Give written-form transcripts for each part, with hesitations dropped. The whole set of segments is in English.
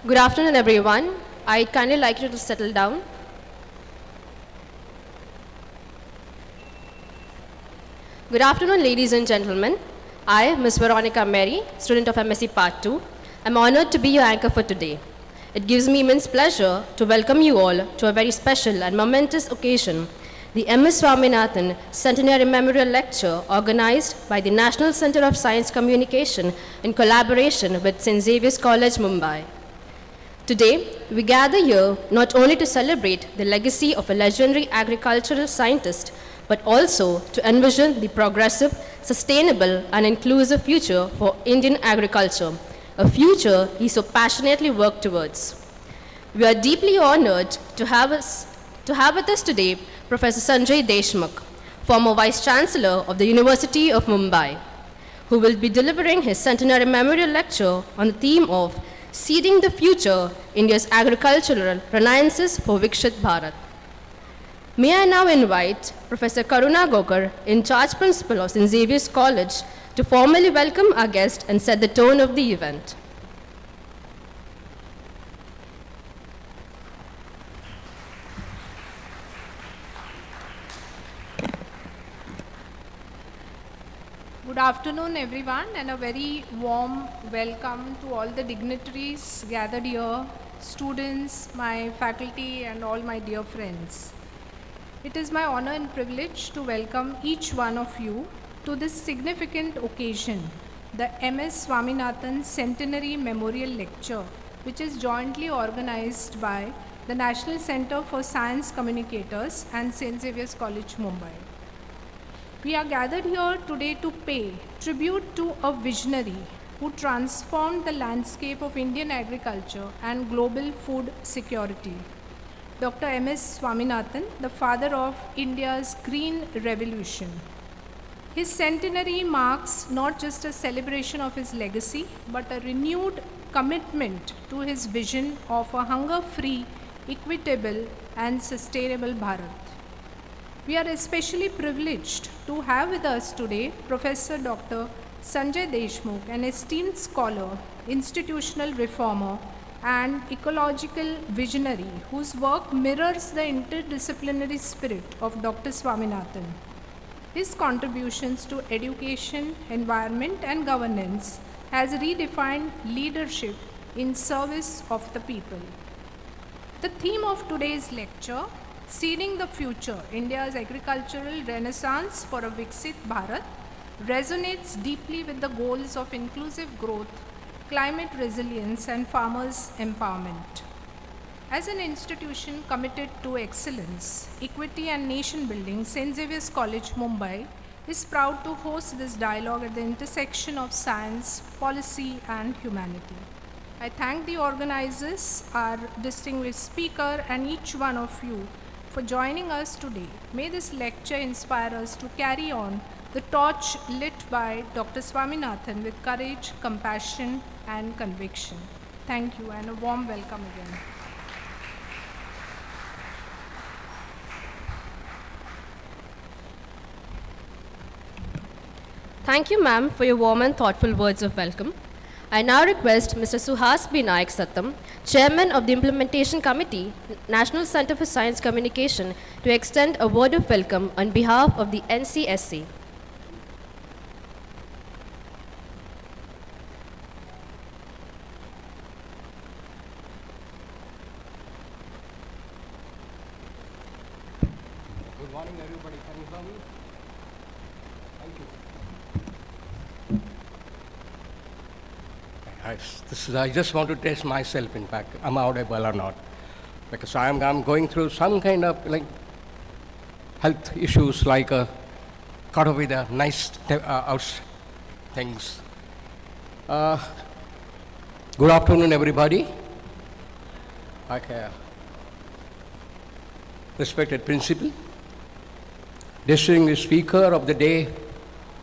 Good afternoon, everyone. I'd kindly like you to settle down. Good afternoon, ladies and gentlemen. I, Ms. Veronica Mary, student of MSc Part 2, am honored to be your anchor for today. It gives me immense pleasure to welcome you all to a very special and momentous occasion, the MS Swaminathan Centenary Memorial Lecture organized by the National Center of Science Communication in collaboration with St. Xavier's College, Mumbai. Today, we gather here not only to celebrate the legacy of a legendary agricultural scientist, but also to envision the progressive, sustainable, and inclusive future for Indian agriculture, a future he so passionately worked towards. We are deeply honored to have with us today Professor Sanjay Deshmukh, former Vice Chancellor of the University of Mumbai, who will be delivering his centenary memorial lecture on the theme of Seeding the Future, India's Agricultural Renaissance for Vikshit Bharat. May I now invite Professor Karuna Gokar, in charge principal of St. Xavier's College, to formally welcome our guest and set the tone of the event. Good afternoon, everyone, and a very warm welcome to all the dignitaries gathered here, students, my faculty, and all my dear friends. It is my honor and privilege to welcome each one of you to this significant occasion, the MS Swaminathan Centenary Memorial Lecture, which is jointly organized by the National Center for Science Communicators and St. Xavier's College, Mumbai. We are gathered here today to pay tribute to a visionary who transformed the landscape of Indian agriculture and global food security. Dr. MS Swaminathan, the father of India's Green Revolution. His centenary marks not just a celebration of his legacy, but a renewed commitment to his vision of a hunger-free, equitable, and sustainable Bharat. We are especially privileged to have with us today Professor Dr. Sanjay Deshmukh, an esteemed scholar, institutional reformer, and ecological visionary whose work mirrors the interdisciplinary spirit of Dr. Swaminathan. His contributions to education, environment, and governance has redefined leadership in service of the people. The theme of today's lecture, Seeding the Future, India's Agricultural Renaissance for a Viksit Bharat, resonates deeply with the goals of inclusive growth, climate resilience, and farmers' empowerment. As an institution committed to excellence, equity, and nation building, St. Xavier's College, Mumbai is proud to host this dialogue at the intersection of science, policy, and humanity. I thank the organizers, our distinguished speaker, and each one of you for joining us today. May this lecture inspire us to carry on the torch lit by Dr. Swaminathan with courage, compassion, and conviction. Thank you, and a warm welcome again. Thank you, ma'am, for your warm and thoughtful words of welcome. I now request Mr. Suhas B. Naik Sattam, Chairman of the Implementation Committee, National Center for Science Communication, to extend a word of welcome on behalf of the NCSC. Good morning, everybody. Can you hear me? Thank you. I just want to test myself, in fact, I'm audible or not. Because I'm going through some kind of health issues like caught up with the nice things. Good afternoon, everybody. Okay. Respected principal, distinguished speaker of the day,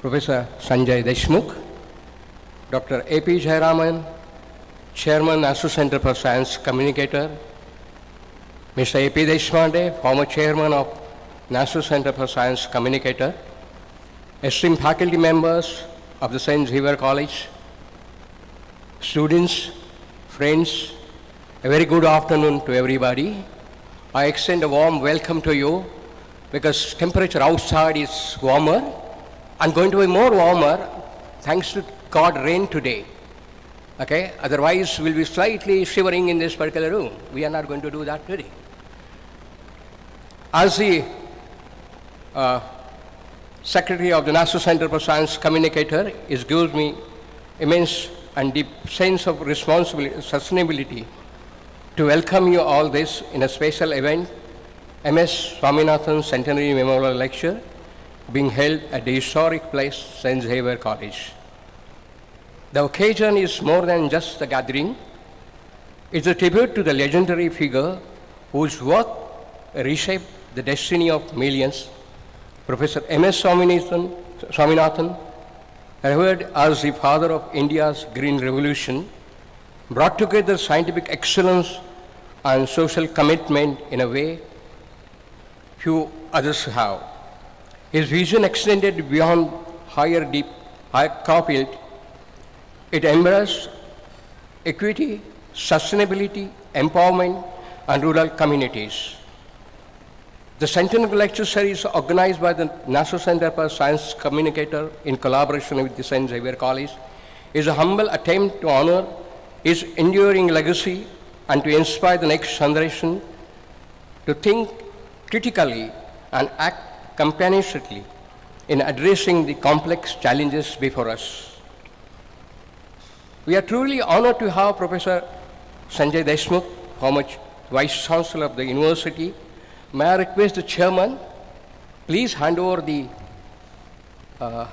Professor Sanjay Deshmukh, Dr. A.P. Jayaraman, Chairman, National Center for Science Communicator, Mr. A.P. Deshmande, former Chairman of National Center for Science Communicator, esteemed faculty members of the St. Xavier College, students, friends, A very good afternoon to everybody. I extend a warm welcome to you because temperature outside is warmer and going to be more warmer thanks to God rain today. Okay, otherwise we'll be slightly shivering in this particular room. We are not going to do that today. As the Secretary of the National Center for Science Communicator, it gives me immense and deep sense of responsibility, sustainability to welcome you all this in a special event, MS Swaminathan Centenary Memorial Lecture, being held at the historic place, St. Xavier College. The occasion is more than just a gathering. It's a tribute to the legendary figure whose work reshaped the destiny of millions, Professor M.S. Swaminathan, revered as the father of India's Green Revolution, brought together scientific excellence and social commitment in a way few others have. His vision extended beyond higher crop yield. It embraced equity, sustainability, empowerment, and rural communities. The Centenary Lecture Series, organized by the National Center for Science Communicator in collaboration with the St. Xavier College, is a humble attempt to honor his enduring legacy and to inspire the next generation to think critically and act compassionately in addressing the complex challenges before us. We are truly honored to have Professor Sanjay Deshmukh, former Vice Chancellor of the University. May I request the Chairman, please hand over a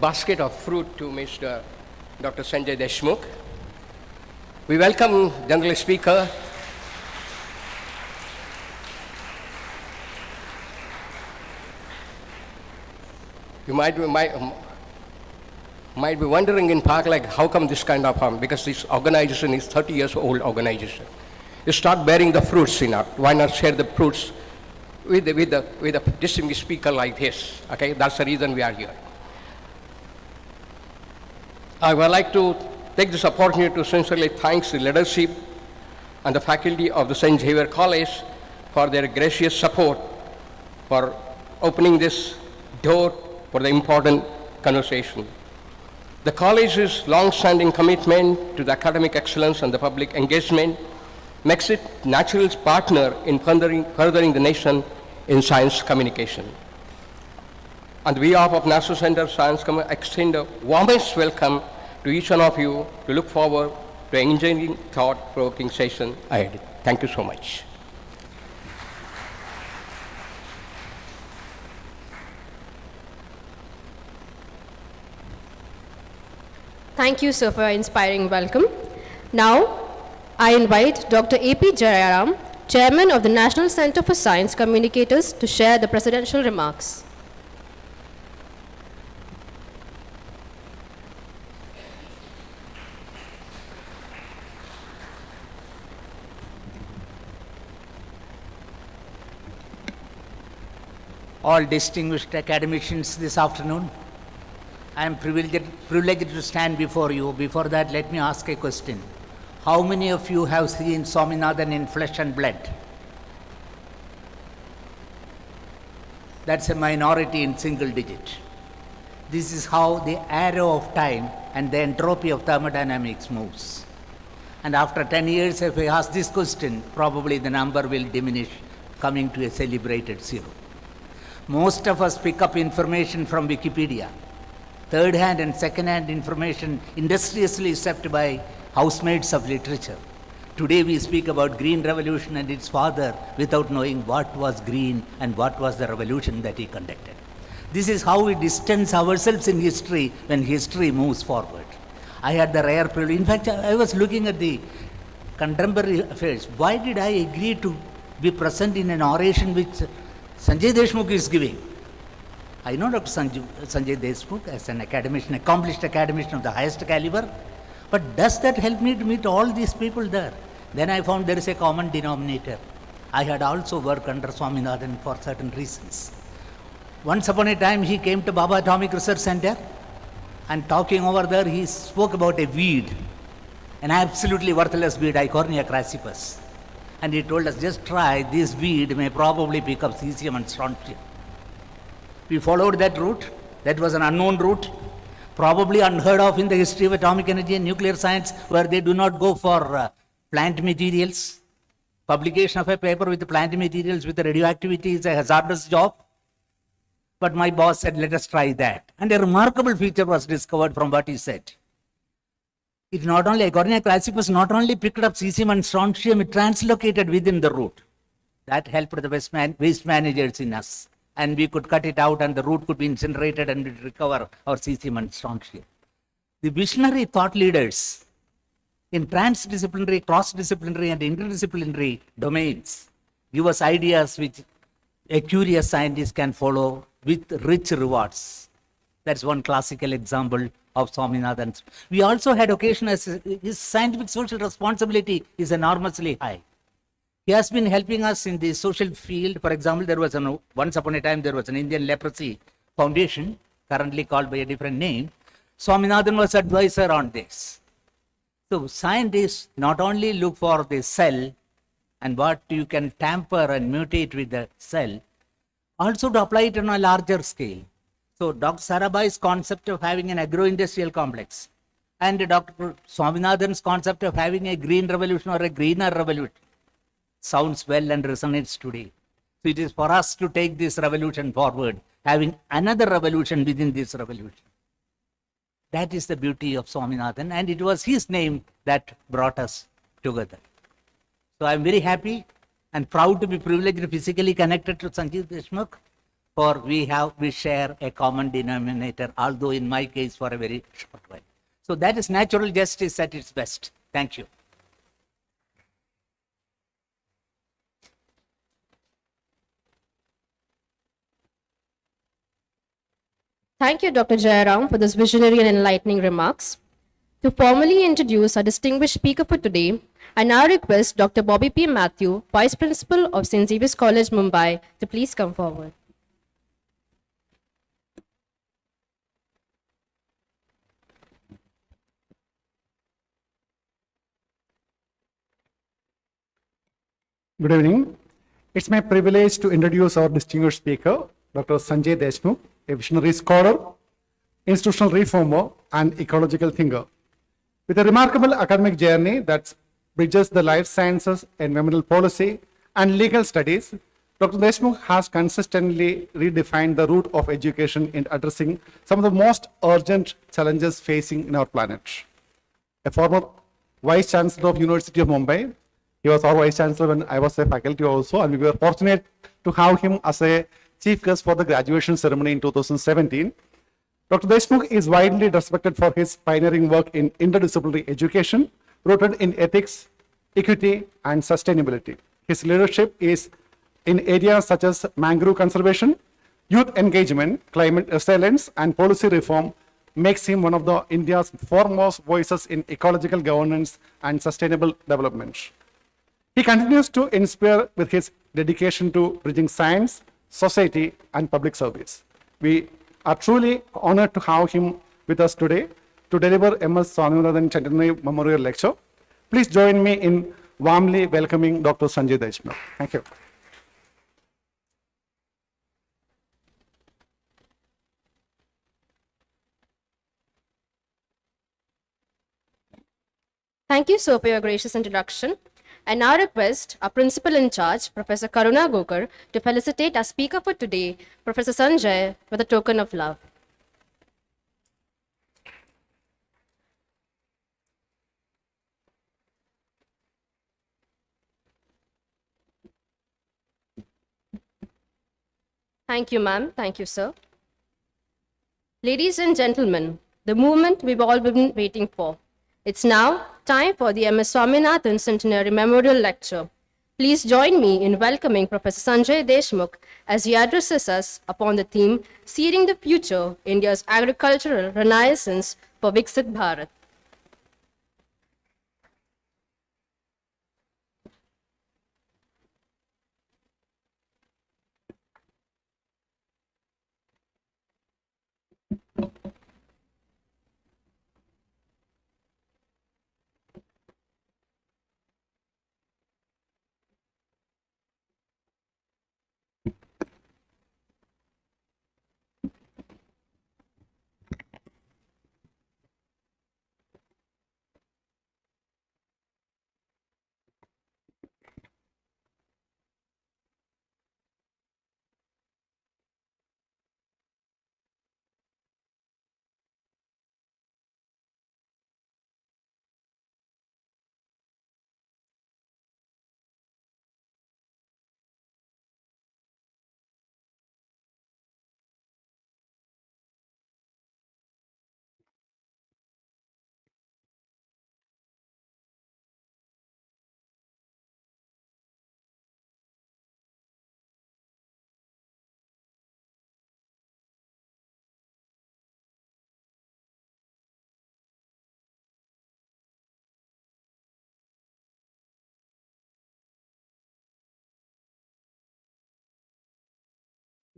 basket of fruit to Mr. Dr. Sanjay Deshmukh. We welcome General Speaker, you might be wondering in park like how come this kind of because this organization is 30 years old organization. You start bearing the fruits enough. Why not share the fruits with a distinguished speaker like this? Okay, that's the reason we are here. I would like to take this opportunity to sincerely thank the leadership and the faculty of the St. Xavier College for their gracious support for opening this door for the important conversation. The college's long-standing commitment to the academic excellence and the public engagement makes it natural partner in furthering the nation in science communication. On behalf of National Center for Science Communication, extend a warmest welcome to each one of you to look forward to an engaging, thought-provoking session ahead. Thank you so much. Thank you, sir, for your inspiring welcome. Now, I invite Dr. A.P. Jayaram, Chairman of the National Center for Science Communicators, to share the presidential remarks. All distinguished academicians this afternoon, I am privileged to stand before you. Before that, let me ask a question. How many of you have seen Swaminathan in flesh and blood? That's a minority in single digit. This is how the arrow of time and the entropy of thermodynamics moves. And after 10 years, if I ask this question, probably the number will diminish, coming to a celebrated zero. Most of us pick up information from Wikipedia. Third-hand and second-hand information industriously accepted by housemaids of literature. Today we speak about Green Revolution and its father without knowing what was green and what was the revolution that he conducted. This is how we distance ourselves in history when history moves forward. I had the rare privilege. In fact, I was looking at the contemporary affairs. Why did I agree to be present in an oration which Sanjay Deshmukh is giving? I know Dr. Sanjay Deshmukh as an academician, accomplished academician of the highest caliber, but does that help me to meet all these people there? Then I found there is a common denominator. I had also worked under Swaminathan for certain reasons. Once upon a time, he came to Baba Atomic Research Center, and talking over there, he spoke about a weed, an absolutely worthless weed, Icornia crassipus. And he told us, just try, this weed may probably pick up cesium and strontium. We followed that route. That was an unknown route, probably unheard of in the history of atomic energy and nuclear science, where they do not go for plant materials. Publication of a paper with plant materials with radioactivity is a hazardous job. But my boss said, let us try that. And a remarkable feature was discovered from what he said. It not only, Icornia crassipus not only picked up cesium and strontium, it translocated within the root. That helped the waste managers in us. And we could cut it out and the root could be incinerated and we'd recover our cesium and strontium. The visionary thought leaders in transdisciplinary, cross-disciplinary and interdisciplinary domains give us ideas which a curious scientist can follow with rich rewards. That's one classical example of Swaminathan. We also had occasion as his scientific social responsibility is enormously high. He has been helping us in the social field. For example, once upon a time, there was an Indian Leprosy Foundation, currently called by a different name. Swaminathan was advisor on this. So scientists not only look for the cell and what you can tamper and mutate with the cell, also to apply it on a larger scale. So Dr. Sarabhai's concept of having an agro-industrial complex and Dr. Swaminathan's concept of having a green revolution or a greener revolution sounds well and resonates today. So it is for us to take this revolution forward, having another revolution within this revolution. That is the beauty of Swaminathan, and it was his name that brought us together. So I am very happy and proud to be privileged physically connected to Sanjay Deshmukh, for we share a common denominator, although in my case for a very short while. So that is natural justice at its best. Thank you. Thank you, Dr. Jayaram, for this visionary and enlightening remarks. To formally introduce our distinguished speaker for today, I now request Dr. Bobby P. Matthew, Vice Principal of St. Xavier's College, Mumbai, to please come forward. Good evening. It's my privilege to introduce our distinguished speaker, Dr. Sanjay Deshmukh, a visionary scholar, institutional reformer, and ecological thinker. With a remarkable academic journey that bridges the life sciences, environmental policy, and legal studies, Dr. Deshmukh has consistently redefined the route of education in addressing some of the most urgent challenges facing in our planet. A former Vice Chancellor of University of Mumbai, he was our Vice Chancellor when I was a faculty also, and we were fortunate to have him as a chief guest for the graduation ceremony in 2017. Dr. Deshmukh is widely respected for his pioneering work in interdisciplinary education, rooted in ethics, equity, and sustainability. His leadership is in areas such as mangrove conservation, youth engagement, climate resilience, and policy reform makes him one of the India's foremost voices in ecological governance and sustainable development. He continues to inspire with his dedication to bridging science, society, and public service. We are truly honored to have him with us today to deliver MS Swaminathan Centenary Memorial Lecture. Please join me in warmly welcoming Dr. Sanjay Deshmukh. Thank you. Thank you, sir, for your gracious introduction. I now request our principal in charge, Professor Karuna Gokar, to felicitate our speaker for today, Professor Sanjay, with a token of love. Thank you, ma'am. Thank you, sir. Ladies and gentlemen, the movement we've all been waiting for. It's now time for the MS Swaminathan Centenary Memorial Lecture. Please join me in welcoming Professor Sanjay Deshmukh as he addresses us upon the theme, Seeding the Future, India's Agricultural Renaissance for Viksit Bharat.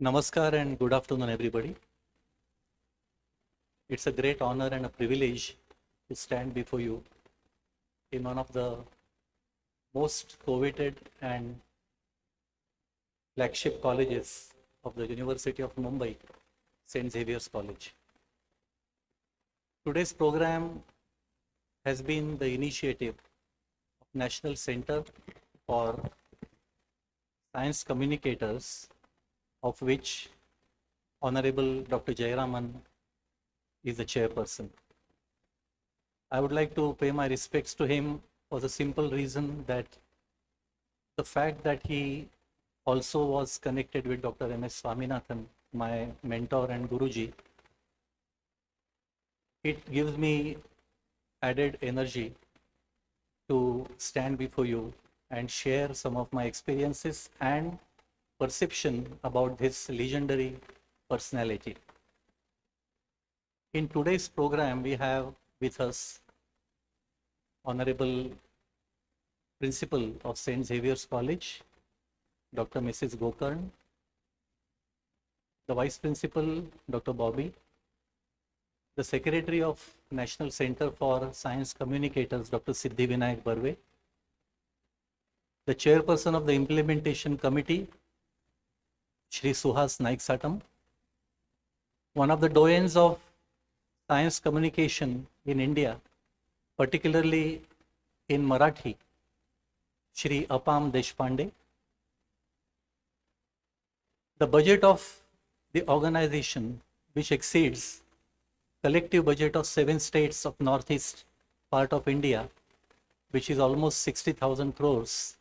Namaskar and good afternoon, everybody. It's a great honor and a privilege to stand before you in one of the most coveted and flagship colleges of the University of Mumbai, St. Xavier's College. Today's program has been the initiative of National Center for Science Communicators, of which Honorable Dr. Jayaraman is the chairperson. I would like to pay my respects to him for the simple reason that the fact that he also was connected with Dr. M.S. Swaminathan, my mentor and Guruji, it gives me added energy to stand before you and share some of my experiences and perception about this legendary personality. In today's program, we have with us Honorable Principal of St. Xavier's College, Dr. Mrs. Gokarn, the Vice Principal, Dr. Bobby, the Secretary of National Center for Science Communicators, Dr. Siddhi Vinayak Barve, the Chairperson of the Implementation Committee, Shri Suhas Naik Satam, one of the doyens of science communication in India, particularly in Marathi, Shri Apam Deshpande. The budget of the organization, which exceeds collective budget of 7 states of northeast part of India, which is almost 60,000 crores.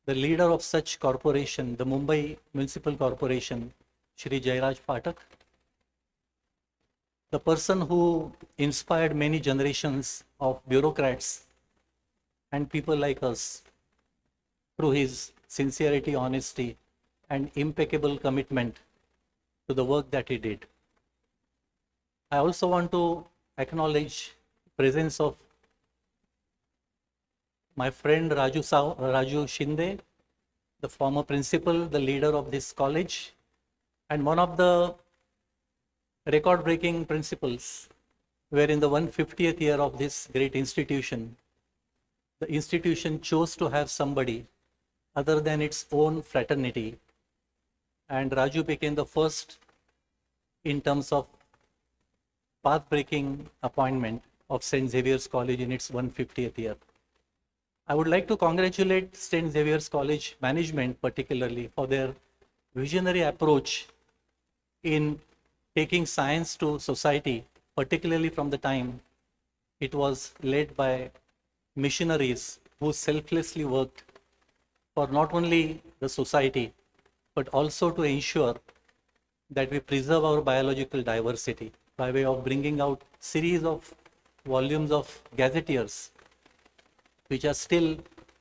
The leader of such corporation, the Mumbai Municipal Corporation, Shri Jairaj Phatak, the person who inspired many generations of bureaucrats and people like us through his sincerity, honesty, and impeccable commitment to the work that he did. I also want to acknowledge the presence of my friend Raju Shinde, the former principal, the leader of this college, and one of the record-breaking principals, where in the 150th year of this great institution, the institution chose to have somebody other than its own fraternity, and Raju became the first in terms of path-breaking appointment of St. Xavier's College in its 150th year. I would like to congratulate St. Xavier's College management particularly for their visionary approach in taking science to society, particularly from the time it was led by missionaries who selflessly worked for not only the society, but also to ensure that we preserve our biological diversity by way of bringing out series of volumes of gazetteers, which are still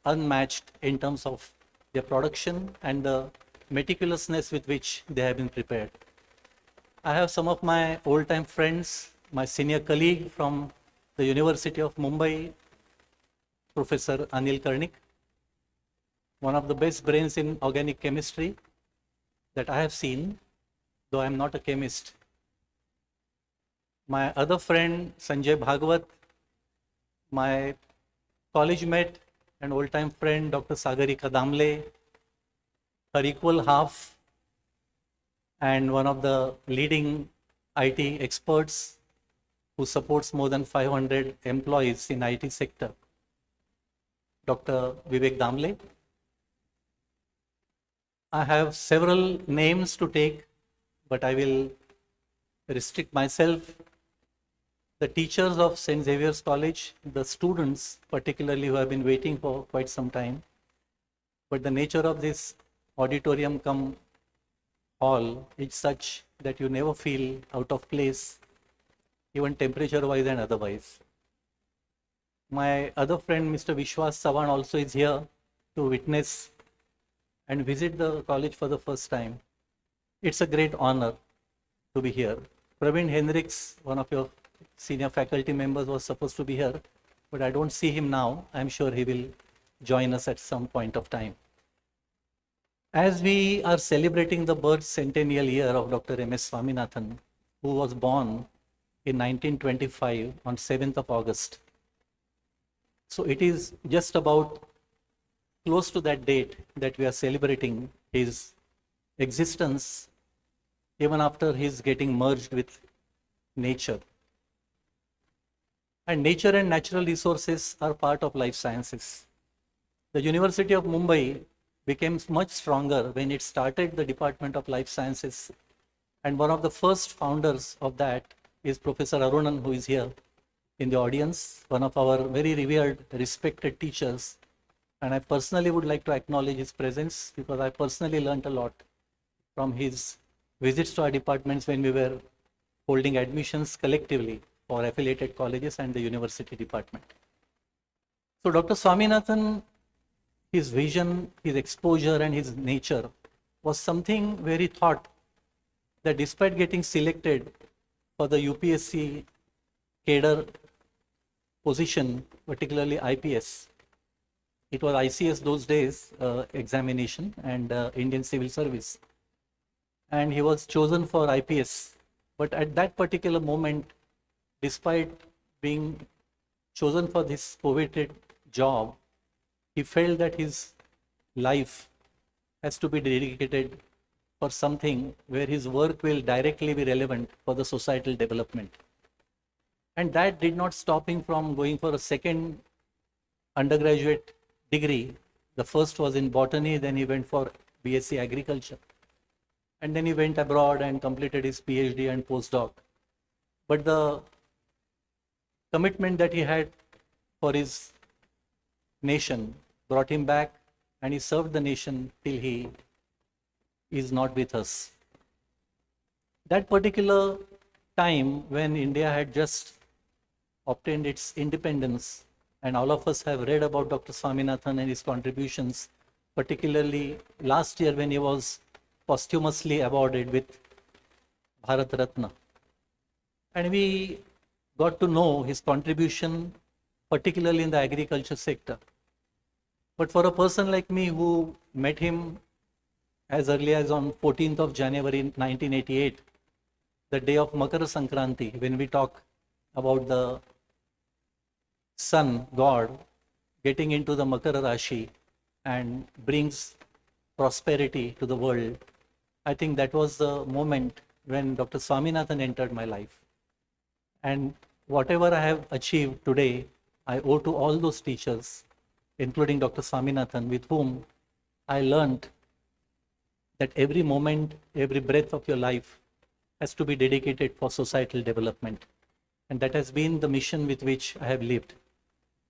unmatched in terms of their production and the meticulousness with which they have been prepared. I have some of my old-time friends, my senior colleague from the University of Mumbai, Professor Anil Karnik, one of the best brains in organic chemistry that I have seen, though I am not a chemist. My other friend, Sanjay Bhagwat, my college mate and old-time friend, Dr. Sagarika Damle, her equal half, and one of the leading IT experts who supports more than 500 employees in IT sector, Dr. Vivek Damle. I have several names to take, but I will restrict myself. The teachers of St. Xavier's College, the students particularly who have been waiting for quite some time, but the nature of this auditorium come hall is such that you never feel out of place, even temperature-wise and otherwise. My other friend, Mr. Vishwas Savan, also is here to witness and visit the college for the first time. It's a great honor to be here. Praveen Hendricks, one of your senior faculty members, was supposed to be here, but I don't see him now. I'm sure he will join us at some point of time. As we are celebrating the birth centennial year of Dr. M.S. Swaminathan, who was born in 1925 on 7th of August. So it is just about close to that date that we are celebrating his existence even after his getting merged with nature. And nature and natural resources are part of life sciences. The University of Mumbai became much stronger when it started the Department of Life Sciences. And one of the first founders of that is Professor Arunan, who is here in the audience, one of our very revered, respected teachers. And I personally would like to acknowledge his presence because I personally learned a lot from his visits to our departments when we were holding admissions collectively for affiliated colleges and the university department. So Dr. Swaminathan, his vision, his exposure and his nature was something where he thought that despite getting selected for the UPSC cadre position, particularly IPS, it was ICS those days examination and Indian Civil Service. And he was chosen for IPS. But at that particular moment, despite being chosen for this coveted job, he felt that his life has to be dedicated for something where his work will directly be relevant for the societal development. And that did not stop him from going for a second undergraduate degree. The first was in botany, then he went for BSc Agriculture. And then he went abroad and completed his PhD and postdoc. But the commitment that he had for his nation brought him back, and he served the nation till he is not with us. That particular time when India had just obtained its independence, and all of us have read about Dr. Swaminathan and his contributions, particularly last year when he was posthumously awarded with Bharat Ratna. And we got to know his contribution, particularly in the agriculture sector. But for a person like me who met him as early as on 14th of January 1988, the day of Makara Sankranti, when we talk about the sun god getting into the Makara Rashi and brings prosperity to the world, I think that was the moment when Dr. Swaminathan entered my life. And whatever I have achieved today, I owe to all those teachers, including Dr. Swaminathan, with whom I learned that every moment, every breath of your life has to be dedicated for societal development. And that has been the mission with which I have lived.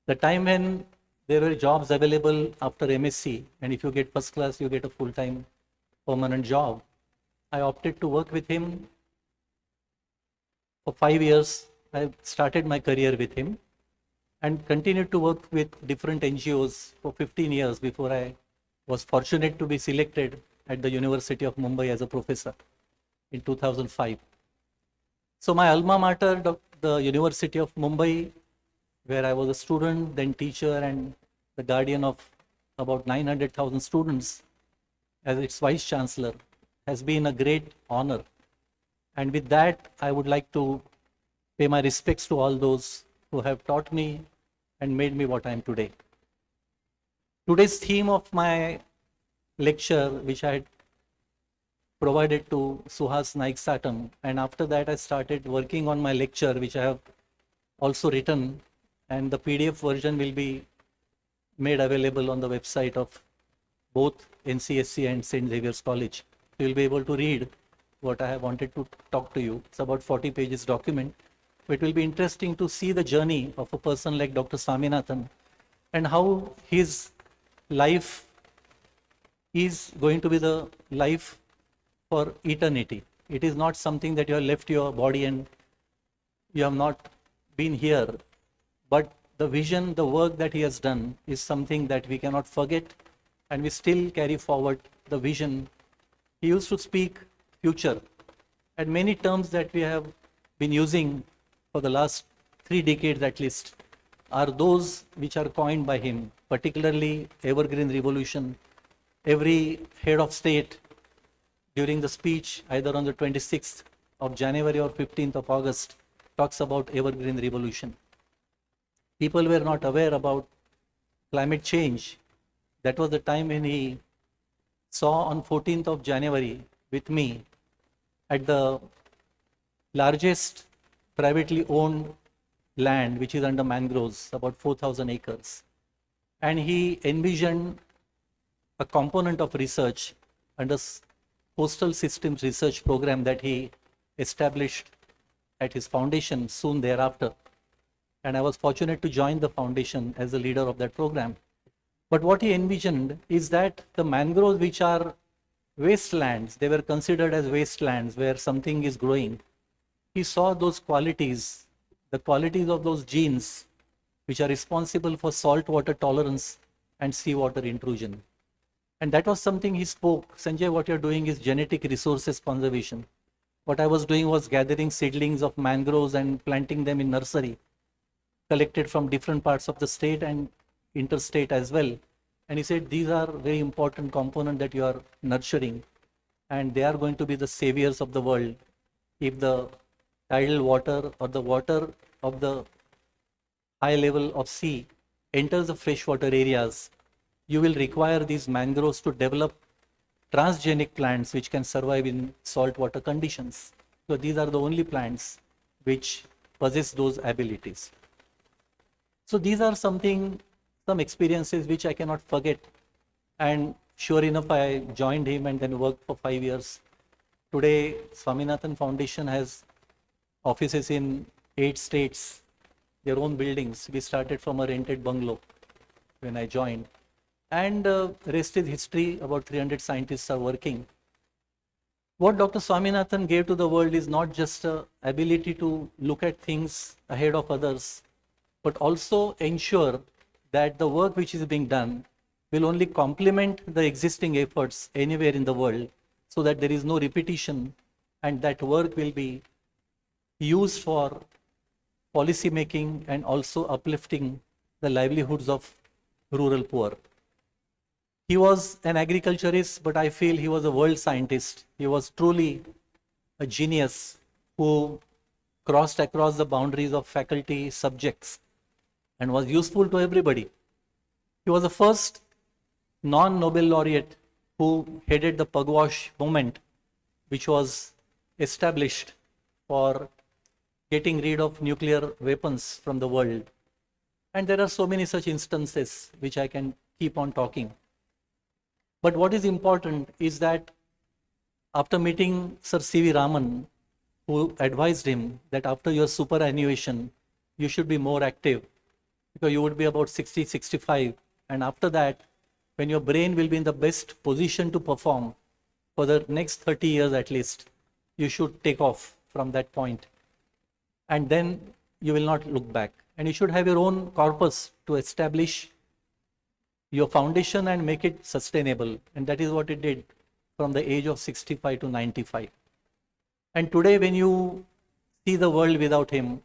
The time when there were jobs available after MSc, and if you get first class, you get a full-time permanent job, I opted to work with him for 5 years. I started my career with him and continued to work with different NGOs for 15 years before I was fortunate to be selected at the University of Mumbai as a professor in 2005. So my alma mater, the University of Mumbai, where I was a student, then teacher and the guardian of about 900,000 students as its vice chancellor, has been a great honor. And with that, I would like to pay my respects to all those who have taught me and made me what I am today. Today's theme of my lecture, which I had provided to Suhas Naik Satam, and after that I started working on my lecture, which I have also written, and the PDF version will be made available on the website of both NCSC and St. Xavier's College. You will be able to read what I have wanted to talk to you. It's about 40 pages document. It will be interesting to see the journey of a person like Dr. Swaminathan and how his life is going to be the life for eternity. It is not something that you have left your body and you have not been here, but the vision, the work that he has done is something that we cannot forget, and we still carry forward the vision. He used to speak future, and many terms that we have been using for the last 3 decades at least are those which are coined by him, particularly evergreen revolution, every head of state during the speech, either on the 26th of January or 15th of August, talks about evergreen revolution. People were not aware about climate change. That was the time when he saw on 14th of January with me at the largest privately owned land which is under mangroves, about 4,000 acres. And he envisioned a component of research under coastal systems research program that he established at his foundation soon thereafter. And I was fortunate to join the foundation as the leader of that program. But what he envisioned is that the mangroves, which are wastelands, they were considered as wastelands where something is growing. He saw those qualities, the qualities of those genes which are responsible for saltwater tolerance and seawater intrusion. And that was something he spoke. Sanjay, what you're doing is genetic resources conservation. What I was doing was gathering seedlings of mangroves and planting them in nursery, collected from different parts of the state and interstate as well. And he said, these are very important components that you are nurturing, and they are going to be the saviors of the world. If the tidal water or the water of the high level of sea enters the freshwater areas, you will require these mangroves to develop transgenic plants which can survive in saltwater conditions. So these are the only plants which possess those abilities. So these are some experiences which I cannot forget. And sure enough, I joined him and then worked for 5 years. Today, Swaminathan Foundation has offices in 8 states, their own buildings. We started from a rented bungalow when I joined. And rest is history. About 300 scientists are working. What Dr. Swaminathan gave to the world is not just the ability to look at things ahead of others, but also ensure that the work which is being done will only complement the existing efforts anywhere in the world, so that there is no repetition, and that work will be used for policy making and also uplifting the livelihoods of rural poor. He was an agriculturist, but I feel he was a world scientist. He was truly a genius who crossed across the boundaries of faculty subjects and was useful to everybody. He was the first non-Nobel laureate who headed the Pugwash movement, which was established for getting rid of nuclear weapons from the world. And there are so many such instances which I can keep on talking. But what is important is that after meeting Sir C.V. Raman, who advised him that after your superannuation, you should be more active, because you would be about 60, 65. And after that, when your brain will be in the best position to perform for the next 30 years at least, you should take off from that point. And then you will not look back. And you should have your own corpus to establish your foundation and make it sustainable. And that is what it did from the age of 65 to 95. And today, when you see the world without him,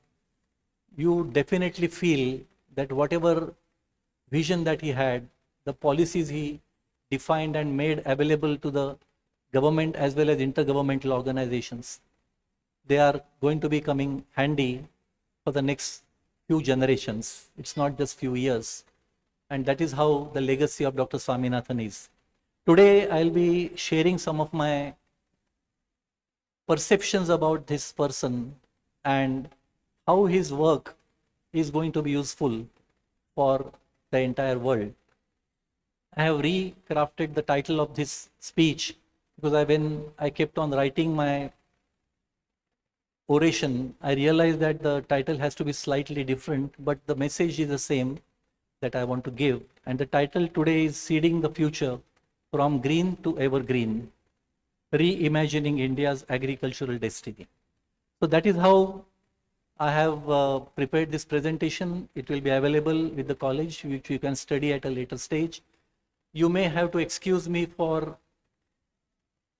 you definitely feel that whatever vision that he had, the policies he defined and made available to the government as well as intergovernmental organizations, they are going to be coming handy for the next few generations. It's not just few years. And that is how the legacy of Dr. Swaminathan is. Today, I'll be sharing some of my perceptions about this person and how his work is going to be useful for the entire world. I have recrafted the title of this speech because when I kept on writing my oration, I realized that the title has to be slightly different, but the message is the same that I want to give. And the title today is Seeding the Future from Green to Evergreen, Reimagining India's Agricultural Destiny. So that is how I have prepared this presentation. It will be available with the college, which you can study at a later stage. You may have to excuse me for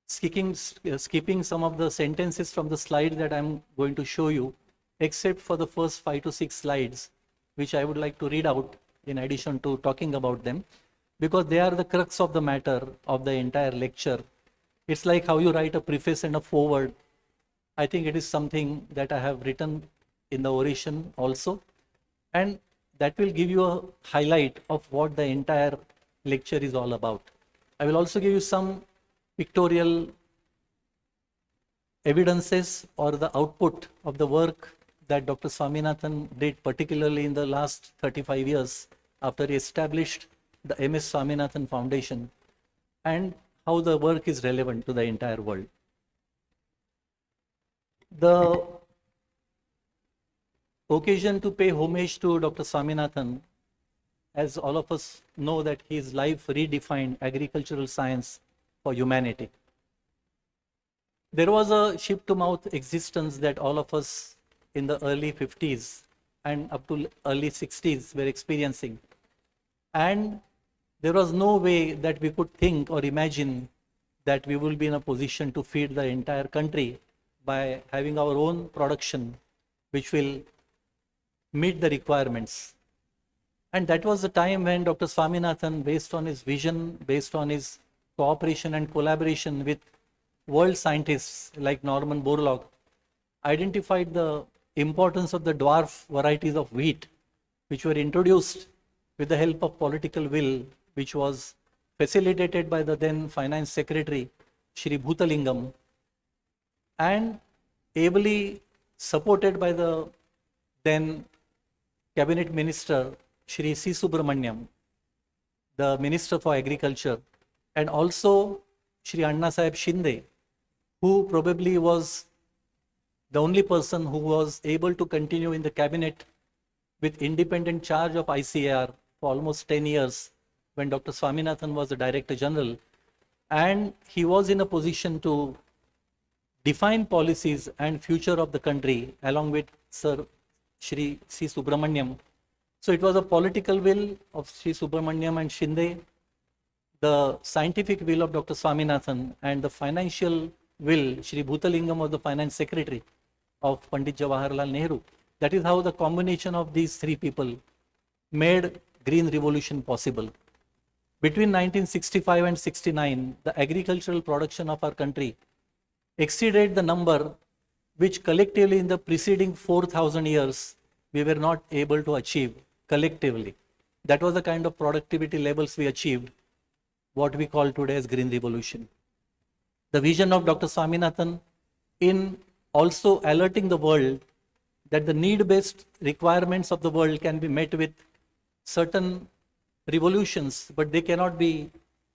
skipping some of the sentences from the slide that I'm going to show you, except for the first 5 to 6 slides, which I would like to read out in addition to talking about them, because they are the crux of the matter of the entire lecture. It's like how you write a preface and a foreword. I think it is something that I have written in the oration also, and that will give you a highlight of what the entire lecture is all about. I will also give you some pictorial evidences or the output of the work that Dr. Swaminathan did, particularly in the last 35 years after he established the MS Swaminathan Foundation, and how the work is relevant to the entire world. The occasion to pay homage to Dr. Swaminathan, as all of us know that his life redefined agricultural science for humanity. There was a ship-to-mouth existence that all of us in the early 50s and up to early 60s were experiencing. And there was no way that we could think or imagine that we will be in a position to feed the entire country by having our own production, which will meet the requirements. And that was the time when Dr. Swaminathan, based on his vision, based on his cooperation and collaboration with world scientists like Norman Borlaug, identified the importance of the dwarf varieties of wheat, which were introduced with the help of political will, which was facilitated by the then Finance Secretary, Shri Bhutalingam, and ably supported by the then Cabinet Minister, Shri C. Subramaniam, the Minister for Agriculture, and also Shri Anna Sahib Shinde, who probably was the only person who was able to continue in the cabinet with independent charge of ICAR for almost 10 years when Dr. Swaminathan was the Director General. And he was in a position to define policies and future of the country along with Sir Shri C. Subramaniam. So it was a political will of Shri Subramaniam and Shinde, the scientific will of Dr. Swaminathan, and the financial will, Shri Bhutalingam was the Finance Secretary of Pandit Jawaharlal Nehru. That is how the combination of these three people made Green Revolution possible. Between 1965 and 69, the agricultural production of our country exceeded the number which collectively in the preceding 4,000 years we were not able to achieve collectively. That was the kind of productivity levels we achieved, what we call today as Green Revolution. The vision of Dr. Swaminathan in also alerting the world that the need-based requirements of the world can be met with certain revolutions, but they cannot be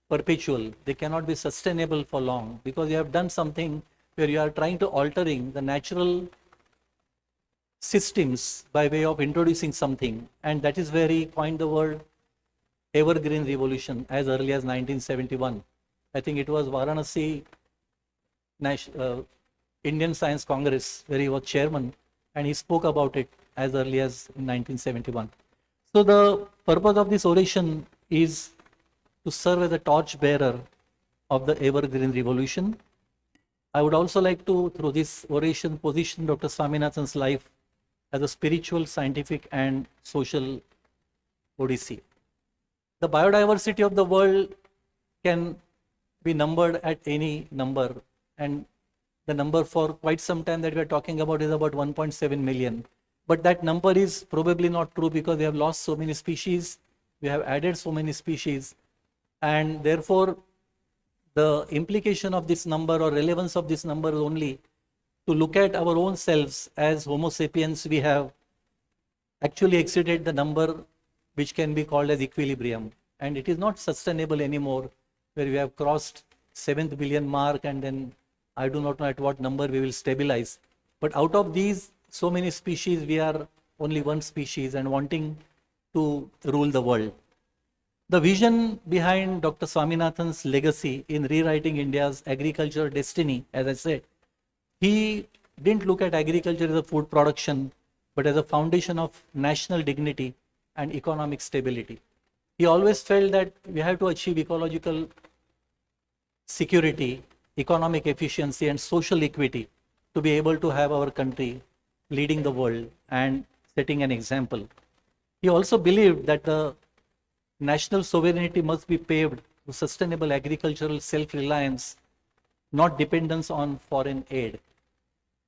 perpetual, they cannot be sustainable for long, because you have done something where you are trying to altering the natural systems by way of introducing something, and that is where he coined the word evergreen revolution as early as 1971. I think it was Varanasi Indian Science Congress where he was chairman, and he spoke about it as early as in 1971. So the purpose of this oration is to serve as a torch bearer of the evergreen revolution. I would also like to, through this oration, position Dr. Swaminathan's life as a spiritual, scientific, and social odyssey. The biodiversity of the world can be numbered at any number, and the number for quite some time that we are talking about is about 1.7 million. But that number is probably not true, because we have lost so many species, we have added so many species, and therefore the implication of this number or relevance of this number is only to look at our own selves. As Homo sapiens, we have actually exceeded the number which can be called as equilibrium, and it is not sustainable anymore, where we have crossed 7th billion mark, and then I do not know at what number we will stabilize. But out of these so many species, we are only one species and wanting to rule the world. The vision behind Dr. Swaminathan's legacy in rewriting India's agricultural destiny, as I said, he didn't look at agriculture as a food production, but as a foundation of national dignity and economic stability. He always felt that we have to achieve ecological security, economic efficiency, and social equity to be able to have our country leading the world and setting an example. He also believed that the national sovereignty must be paved to sustainable agricultural self-reliance, not dependence on foreign aid.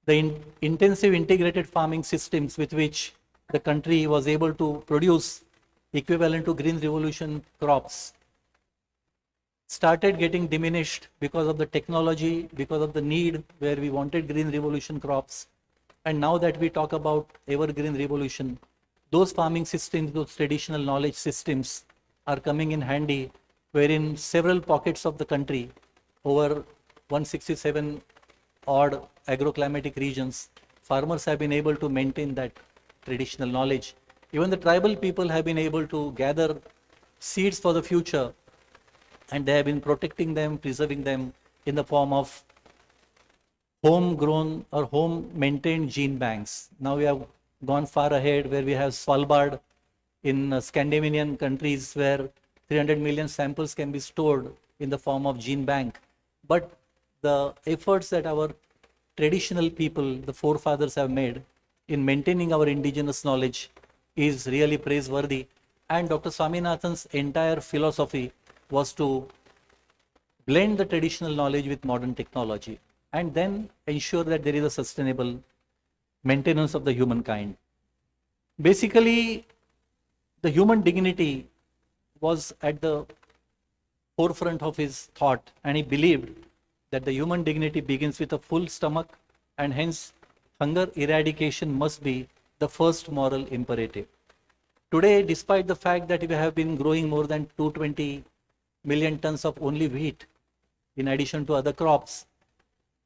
The intensive integrated farming systems with which the country was able to produce equivalent to green revolution crops started getting diminished because of the technology, because of the need where we wanted green revolution crops. And now that we talk about evergreen revolution, those farming systems, those traditional knowledge systems are coming in handy, wherein several pockets of the country, over 167 odd agroclimatic regions, farmers have been able to maintain that traditional knowledge. Even the tribal people have been able to gather seeds for the future, and they have been protecting them, preserving them in the form of homegrown or home maintained gene banks. Now we have gone far ahead where we have Svalbard in Scandinavian countries where 300 million samples can be stored in the form of gene bank. But the efforts that our traditional people, the forefathers, have made in maintaining our indigenous knowledge is really praiseworthy. And Dr. Swaminathan's entire philosophy was to blend the traditional knowledge with modern technology and then ensure that there is a sustainable maintenance of the humankind. Basically, the human dignity was at the forefront of his thought, and he believed that the human dignity begins with a full stomach, and hence hunger eradication must be the first moral imperative. Today, despite the fact that we have been growing more than 220 million tons of only wheat, in addition to other crops,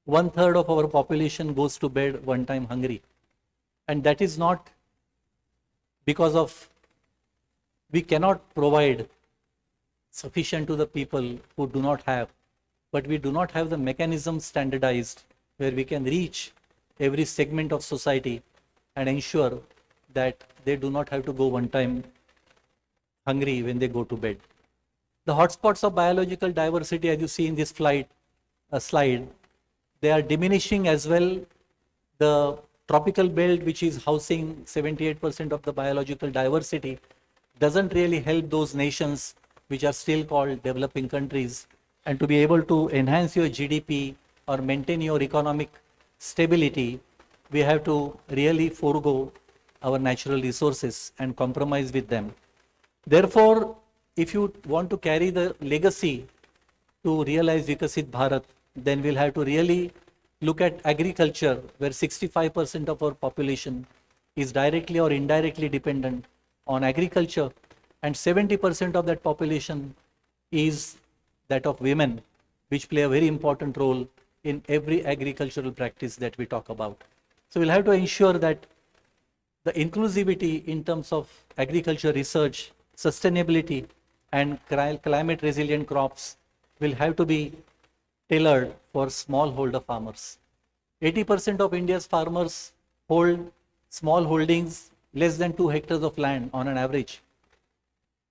1/3 of our population goes to bed one time hungry. And that is not because of we cannot provide sufficient to the people who do not have, but we do not have the mechanism standardized where we can reach every segment of society and ensure that they do not have to go one time hungry when they go to bed. The hotspots of biological diversity, as you see in this slide, they are diminishing as well. The tropical belt, which is housing 78% of the biological diversity, doesn't really help those nations which are still called developing countries. And to be able to enhance your GDP or maintain your economic stability, we have to really forego our natural resources and compromise with them. Therefore, if you want to carry the legacy to realize Vikasit Bharat, then we'll have to really look at agriculture, where 65% of our population is directly or indirectly dependent on agriculture, and 70% of that population is that of women, which play a very important role in every agricultural practice that we talk about. So we'll have to ensure that the inclusivity in terms of agriculture research, sustainability, and climate resilient crops will have to be tailored for smallholder farmers. 80% of India's farmers hold small holdings less than 2 hectares of land on an average.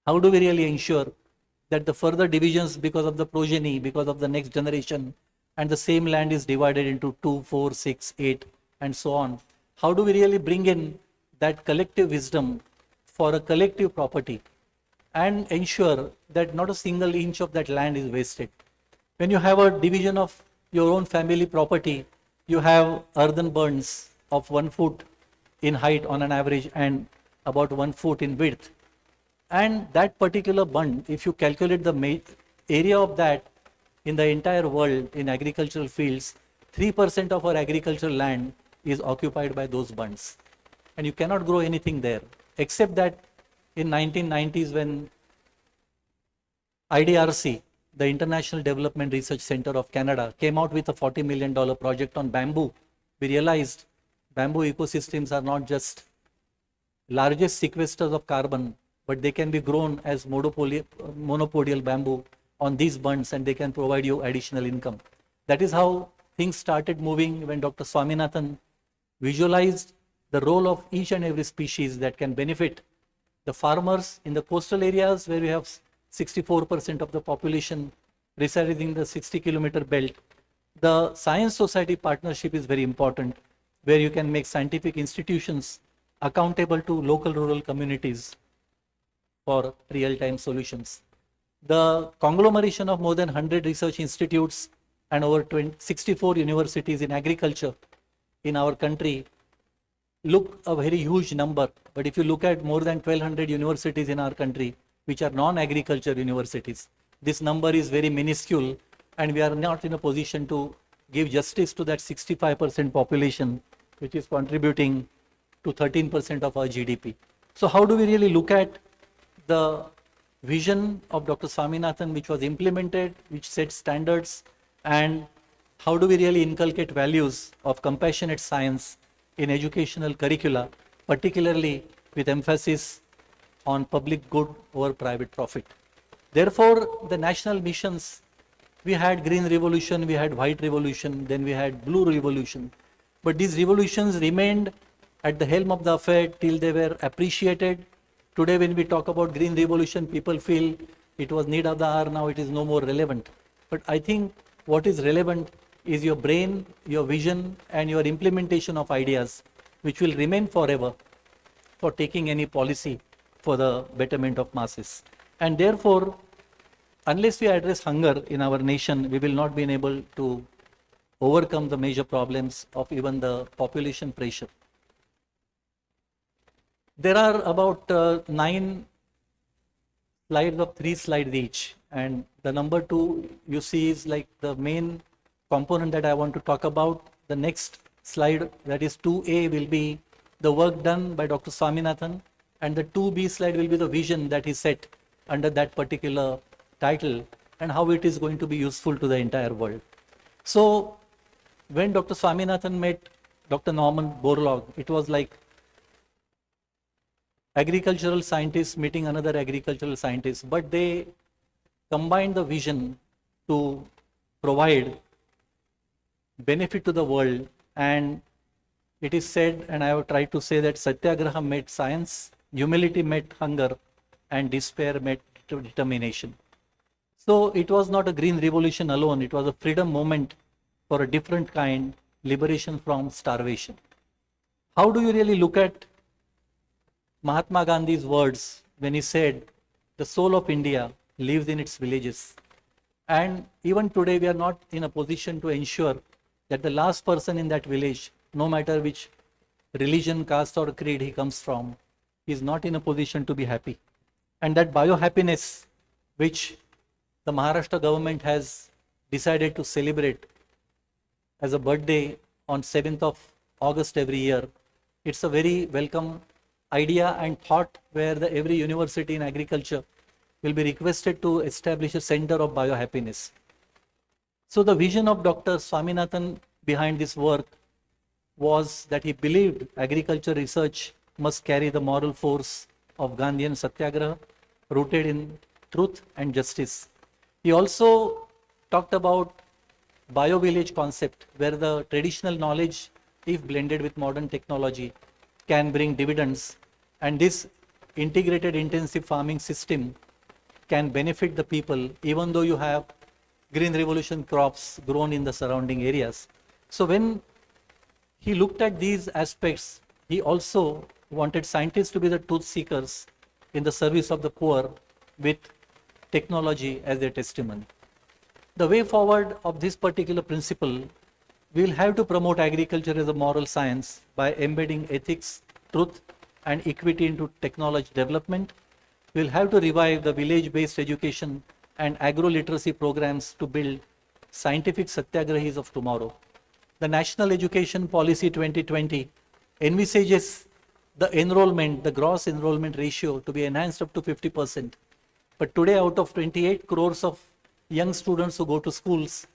How do we really ensure that the further divisions because of the progeny, because of the next generation, and the same land is divided into 2, 4, 6, 8, and so on? How do we really bring in that collective wisdom for a collective property and ensure that not a single inch of that land is wasted? When you have a division of your own family property, you have earthen burns of 1 foot in height on an average and about 1 foot in width. And that particular bund, if you calculate the area of that in the entire world in agricultural fields, 3% of our agricultural land is occupied by those bunds. And you cannot grow anything there, except that in 1990s when IDRC, the International Development Research Center of Canada, came out with a $40 million project on bamboo, we realized bamboo ecosystems are not just largest sequesters of carbon, but they can be grown as monopodial bamboo on these bunds, and they can provide you additional income. That is how things started moving when Dr. Swaminathan visualized the role of each and every species that can benefit the farmers in the coastal areas where we have 64% of the population residing in the 60-kilometer belt. The science society partnership is very important, where you can make scientific institutions accountable to local rural communities for real-time solutions. The conglomeration of more than 100 research institutes and over 64 universities in agriculture in our country look a very huge number. But if you look at more than 1200 universities in our country, which are non-agriculture universities, this number is very minuscule, and we are not in a position to give justice to that 65% population, which is contributing to 13% of our GDP. So how do we really look at the vision of Dr. Swaminathan, which was implemented, which set standards, and how do we really inculcate values of compassionate science in educational curricula, particularly with emphasis on public good over private profit. Therefore, the national missions, we had Green Revolution, we had White Revolution, then we had Blue Revolution. But these revolutions remained at the helm of the affair till they were appreciated. Today, when we talk about Green Revolution, people feel it was need of the hour, now it is no more relevant. But I think what is relevant is your brain, your vision, and your implementation of ideas, which will remain forever for taking any policy for the betterment of masses. And therefore, unless we address hunger in our nation, we will not be able to overcome the major problems of even the population pressure. There are about 9 slides of 3 slides each, and the number 2 you see is like the main component that I want to talk about. The next slide, that is 2A, will be the work done by Dr. Swaminathan, and the 2B slide will be the vision that he set under that particular title and how it is going to be useful to the entire world. So when Dr. Swaminathan met Dr. Norman Borlaug, it was like agricultural scientists meeting another agricultural scientist, but they combined the vision to provide benefit to the world. And it is said, and I have tried to say, that Satyagraha met science, humility met hunger, and despair met determination. So it was not a green revolution alone, it was a freedom moment for a different kind, liberation from starvation. How do you really look at Mahatma Gandhi's words when he said, the soul of India lives in its villages? And even today, we are not in a position to ensure that the last person in that village, no matter which religion, caste, or creed he comes from, is not in a position to be happy. And that biohappiness, which the Maharashtra government has decided to celebrate as a birthday on 7th of August every year, it's a very welcome idea and thought where every university in agriculture will be requested to establish a center of biohappiness. So the vision of Dr. Swaminathan behind this work was that he believed agriculture research must carry the moral force of Gandhian Satyagraha, rooted in truth and justice. He also talked about bio-village concept, where the traditional knowledge, if blended with modern technology, can bring dividends. And this integrated intensive farming system can benefit the people, even though you have green revolution crops grown in the surrounding areas. So when he looked at these aspects, he also wanted scientists to be the truth seekers in the service of the poor with technology as their testimony. The way forward of this particular principle, we will have to promote agriculture as a moral science by embedding ethics, truth, and equity into technology development. We will have to revive the village-based education and agro-literacy programs to build scientific satyagrahis of tomorrow. The National Education Policy 2020 envisages the enrollment, the gross enrollment ratio, to be enhanced up to 50%. But today, out of 28 crores of young students who go to schools,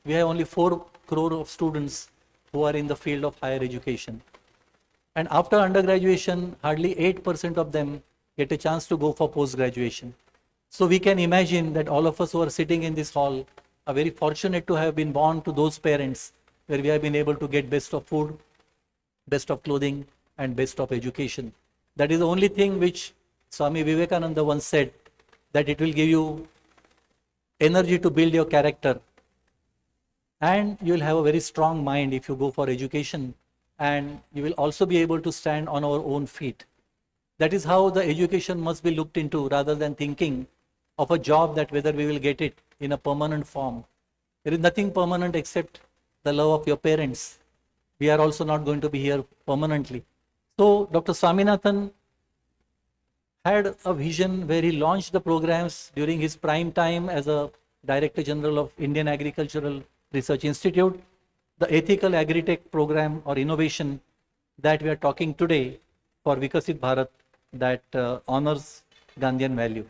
we have only 4 crore of students who are in the field of higher education. And after undergraduation, hardly 8% of them get a chance to go for post-graduation. So we can imagine that all of us who are sitting in this hall are very fortunate to have been born to those parents where we have been able to get best of food, best of clothing, and best of education. That is the only thing which Swami Vivekananda once said, that it will give you energy to build your character. And you will have a very strong mind if you go for education, and you will also be able to stand on our own feet. That is how the education must be looked into, rather than thinking of a job that whether we will get it in a permanent form. There is nothing permanent except the love of your parents. We are also not going to be here permanently. So Dr. Swaminathan had a vision where he launched the programs during his prime time as a Director General of Indian Agricultural Research Institute, the Ethical Agritech program or innovation that we are talking today for Vikasit Bharat, that honors Gandhian value.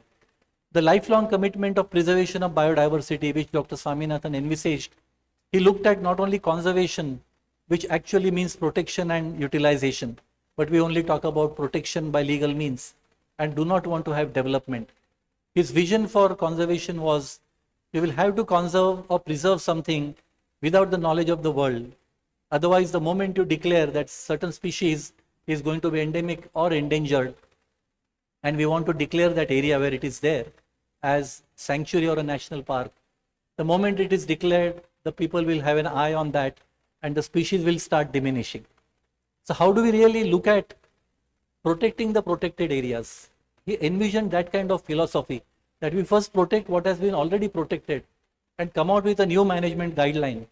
The lifelong commitment of preservation of biodiversity, which Dr. Swaminathan envisaged, he looked at not only conservation, which actually means protection and utilization, but we only talk about protection by legal means and do not want to have development. His vision for conservation was, we will have to conserve or preserve something without the knowledge of the world. Otherwise, the moment you declare that certain species is going to be endemic or endangered, and we want to declare that area where it is there as sanctuary or a national park, the moment it is declared, the people will have an eye on that and the species will start diminishing. So how do we really look at protecting the protected areas? He envisioned that kind of philosophy, that we first protect what has been already protected and come out with a new management guideline,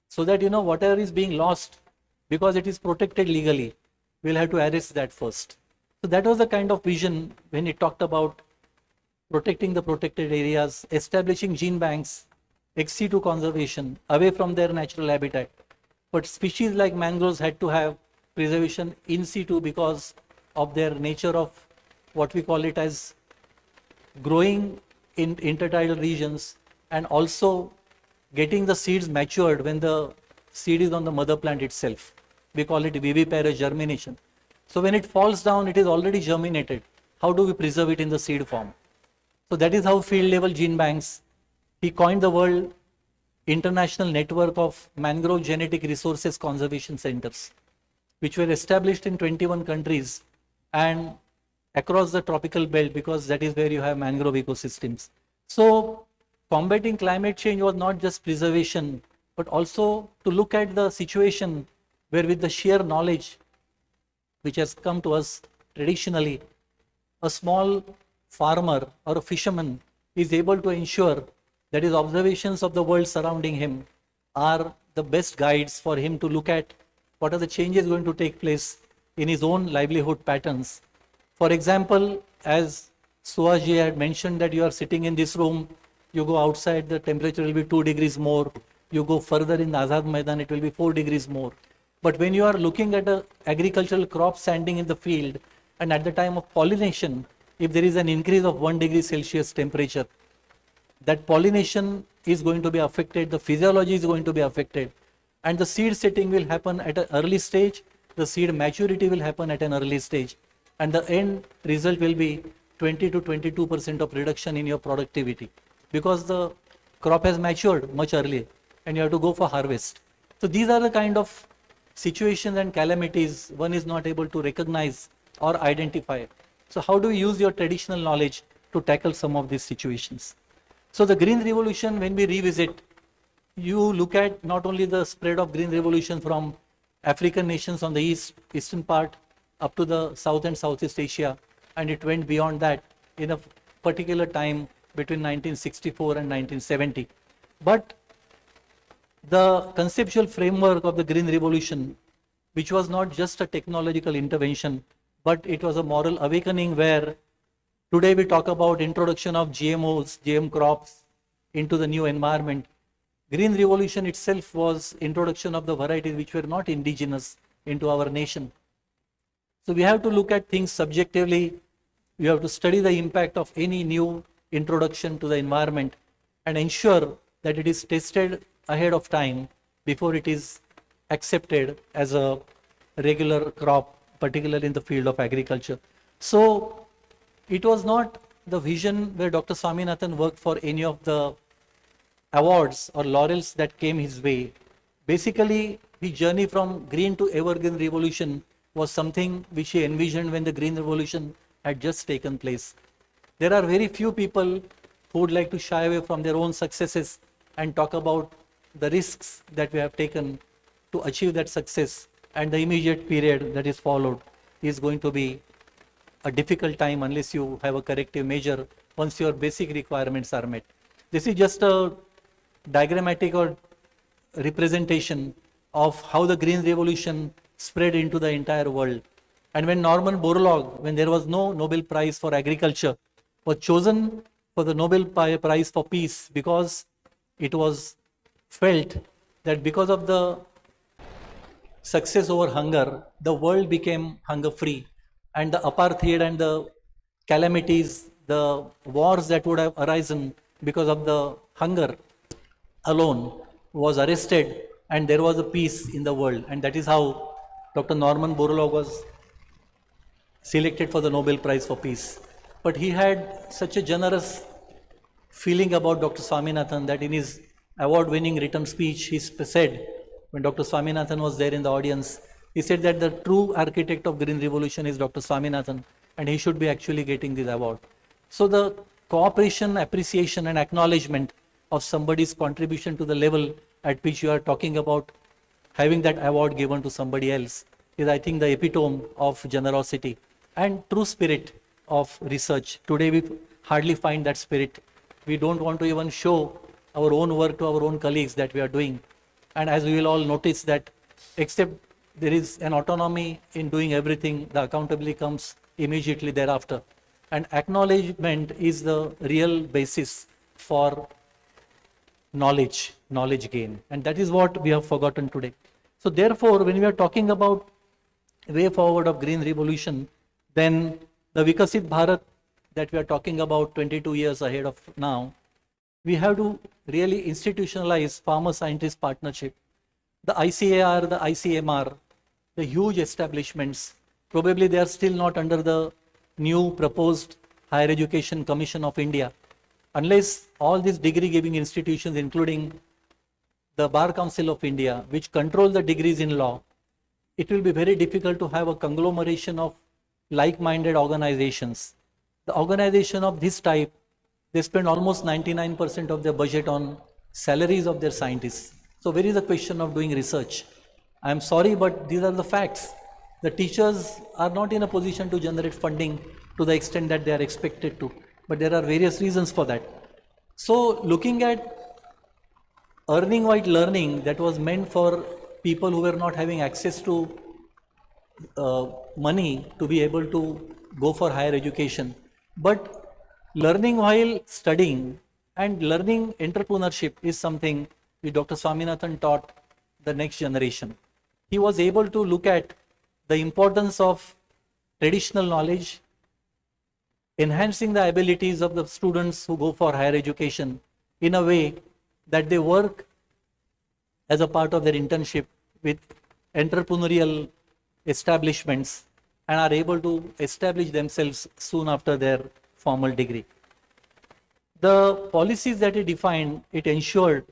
so that whatever is being lost because it is protected legally, we'll have to arrest that first. So that was the kind of vision when he talked about protecting the protected areas, establishing gene banks, ex situ conservation away from their natural habitat. But species like mangroves had to have preservation in situ because of their nature of what we call it as growing in intertidal regions, and also getting the seeds matured when the seed is on the mother plant itself. We call it vivipare germination. So when it falls down, it is already germinated. How do we preserve it in the seed form? So that is how field level gene banks, he coined the world international network of mangrove genetic resources conservation centers, which were established in 21 countries and across the tropical belt, because that is where you have mangrove ecosystems. So combating climate change was not just preservation, but also to look at the situation where, with the sheer knowledge which has come to us traditionally, a small farmer or a fisherman is able to ensure that his observations of the world surrounding him are the best guides for him to look at what are the changes going to take place in his own livelihood patterns. For example, as Suhaji had mentioned, that you are sitting in this room, you go outside, the temperature will be 2 degrees more. You go further in the Azad Maidan, it will be 4 degrees more. But when you are looking at an agricultural crop standing in the field, and at the time of pollination, if there is an increase of 1 degree Celsius temperature, that pollination is going to be affected, the physiology is going to be affected, and the seed setting will happen at an early stage, the seed maturity will happen at an early stage, and the end result will be 20 to 22% of reduction in your productivity, because the crop has matured much earlier and you have to go for harvest. So these are the kind of situations and calamities one is not able to recognize or identify. So how do you use your traditional knowledge to tackle some of these situations? So the Green Revolution, when we revisit, you look at not only the spread of Green Revolution from African nations on the eastern part up to the South and Southeast Asia, and it went beyond that in a particular time between 1964 and 1970. But the conceptual framework of the Green Revolution, which was not just a technological intervention, but it was a moral awakening, where today we talk about introduction of GMOs, GM crops into the new environment. Green Revolution itself was introduction of the varieties which were not indigenous into our nation. So we have to look at things subjectively. We have to study the impact of any new introduction to the environment and ensure that it is tested ahead of time before it is accepted as a regular crop, particularly in the field of agriculture. So it was not the vision where Dr. Swaminathan worked for any of the awards or laurels that came his way. Basically, his journey from green to evergreen revolution was something which he envisioned when the Green Revolution had just taken place. There are very few people who would like to shy away from their own successes and talk about the risks that we have taken to achieve that success, and the immediate period that is followed is going to be a difficult time unless you have a corrective measure once your basic requirements are met. This is just a diagrammatic or representation of how the Green Revolution spread into the entire world. And when Norman Borlaug, when there was no Nobel Prize for Agriculture, was chosen for the Nobel Prize for Peace because it was felt that because of the success over hunger, the world became hunger free, and the apartheid and the calamities, the wars that would have arisen because of the hunger alone was arrested, and there was a peace in the world. And that is how Dr. Norman Borlaug was selected for the Nobel Prize for Peace. But he had such a generous feeling about Dr. Swaminathan that in his award-winning written speech, he said, when Dr. Swaminathan was there in the audience, he said that the true architect of Green Revolution is Dr. Swaminathan, and he should be actually getting this award. So the cooperation, appreciation, and acknowledgement of somebody's contribution to the level at which you are talking about having that award given to somebody else is, I think, the epitome of generosity and true spirit of research. Today we hardly find that spirit. We don't want to even show our own work to our own colleagues that we are doing. And as we will all notice that except there is an autonomy in doing everything, the accountability comes immediately thereafter. And acknowledgement is the real basis for knowledge gain. And that is what we have forgotten today. So therefore, when we are talking about way forward of Green Revolution, then the Vikasit Bharat that we are talking about 22 years ahead of now, we have to really institutionalize farmer-scientist partnership. The ICAR, the ICMR, the huge establishments, probably they are still not under the new proposed Higher Education Commission of India. Unless all these degree-giving institutions, including the Bar Council of India, which control the degrees in law, it will be very difficult to have a conglomeration of like-minded organizations. The organization of this type, they spend almost 99% of their budget on salaries of their scientists. So where is the question of doing research? I am sorry, but these are the facts. The teachers are not in a position to generate funding to the extent that they are expected to. But there are various reasons for that. So looking at earning while learning, that was meant for people who were not having access to money to be able to go for higher education. But learning while studying and learning entrepreneurship is something which Dr. Swaminathan taught the next generation. He was able to look at the importance of traditional knowledge, enhancing the abilities of the students who go for higher education in a way that they work as a part of their internship with entrepreneurial establishments and are able to establish themselves soon after their formal degree. The policies that he defined, it ensured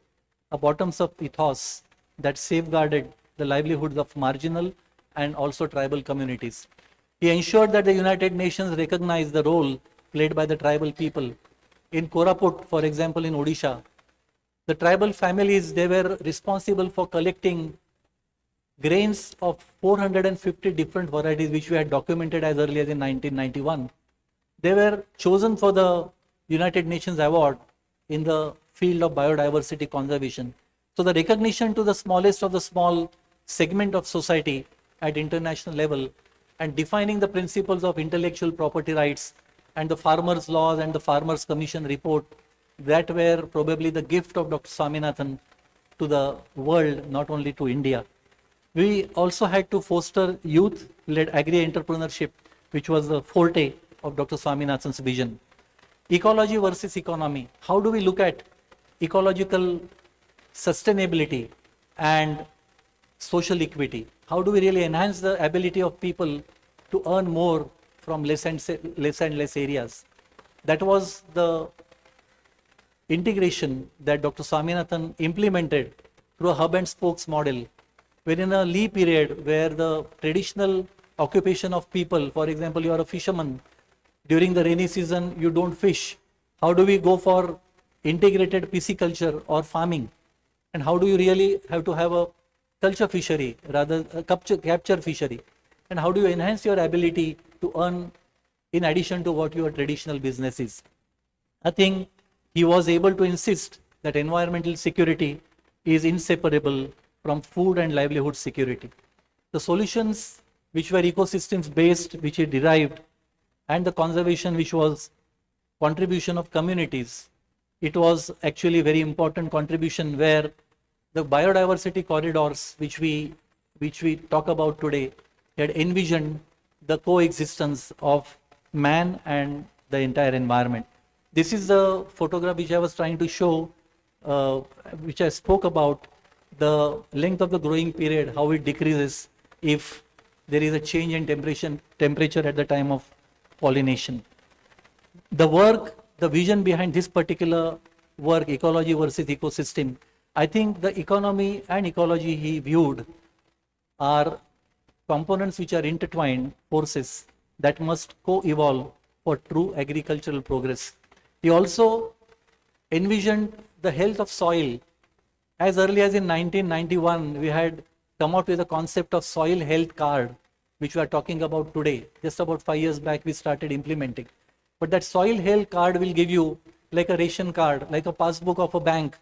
a bottoms-up ethos that safeguarded the livelihoods of marginal and also tribal communities. He ensured that the United Nations recognized the role played by the tribal people. In Koraput, for example, in Odisha, the tribal families, they were responsible for collecting grains of 450 different varieties, which we had documented as early as in 1991. They were chosen for the United Nations Award in the field of biodiversity conservation. So the recognition to the smallest of the small segment of society at international level and defining the principles of intellectual property rights and the farmers' laws and the farmers' commission report, that were probably the gift of Dr. Swaminathan to the world, not only to India. We also had to foster youth-led agri-entrepreneurship, which was the forte of Dr. Swaminathan's vision. Ecology versus economy. How do we look at ecological sustainability and social equity? How do we really enhance the ability of people to earn more from less and less areas? That was the integration that Dr. Swaminathan implemented through a hub and spokes model, where in a Lee period where the traditional occupation of people, for example, you are a fisherman, during the rainy season you don't fish. How do we go for integrated pisciculture or farming? And how do you really have to have a culture fishery, rather a capture fishery? And how do you enhance your ability to earn in addition to what your traditional business is. I think he was able to insist that environmental security is inseparable from food and livelihood security. The solutions which were ecosystems based, which he derived, and the conservation which was contribution of communities, it was actually very important contribution where the biodiversity corridors which we talk about today had envisioned the coexistence of man and the entire environment. This is the photograph which I was trying to show, which I spoke about, the length of the growing period, how it decreases if there is a change in temperature at the time of pollination. The work, the vision behind this particular work, ecology versus ecosystem, I think the economy and ecology he viewed are components which are intertwined forces that must co-evolve for true agricultural progress. He also envisioned the health of soil. As early as in 1991, we had come out with a concept of soil health card, which we are talking about today. Just about 5 years back, we started implementing. But that soil health card will give you like a ration card, like a passbook of a bank.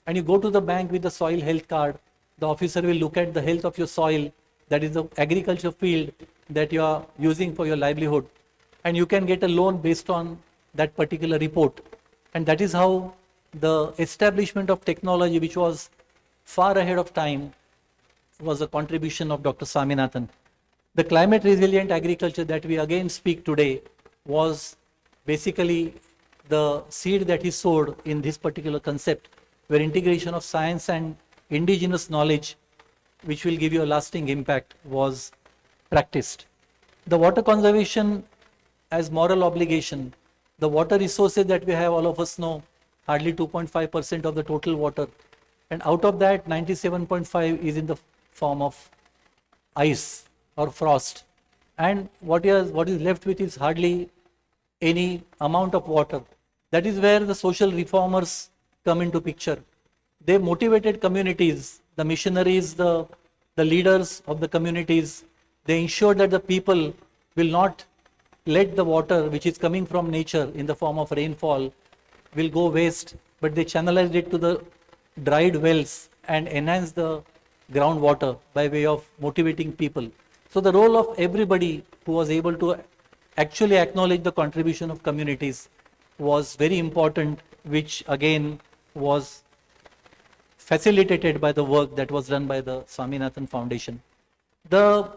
And you go to the bank with the soil health card, the officer will look at the health of your soil, that is the agriculture field that you are using for your livelihood. And you can get a loan based on that particular report. And that is how the establishment of technology, which was far ahead of time, was a contribution of Dr. Swaminathan. The climate resilient agriculture that we again speak today was basically the seed that he sowed in this particular concept, where integration of science and indigenous knowledge, which will give you a lasting impact, was practiced. The water conservation as moral obligation, the water resources that we have, all of us know, hardly 2.5% of the total water. And out of that, 97.5 is in the form of ice or frost. And what is left with is hardly any amount of water. That is where the social reformers come into picture. They motivated communities, the missionaries, the leaders of the communities. They ensured that the people will not let the water which is coming from nature in the form of rainfall will go waste, but they channelized it to the dried wells and enhanced the groundwater by way of motivating people. So the role of everybody who was able to actually acknowledge the contribution of communities was very important, which again was facilitated by the work that was done by the Swaminathan Foundation. The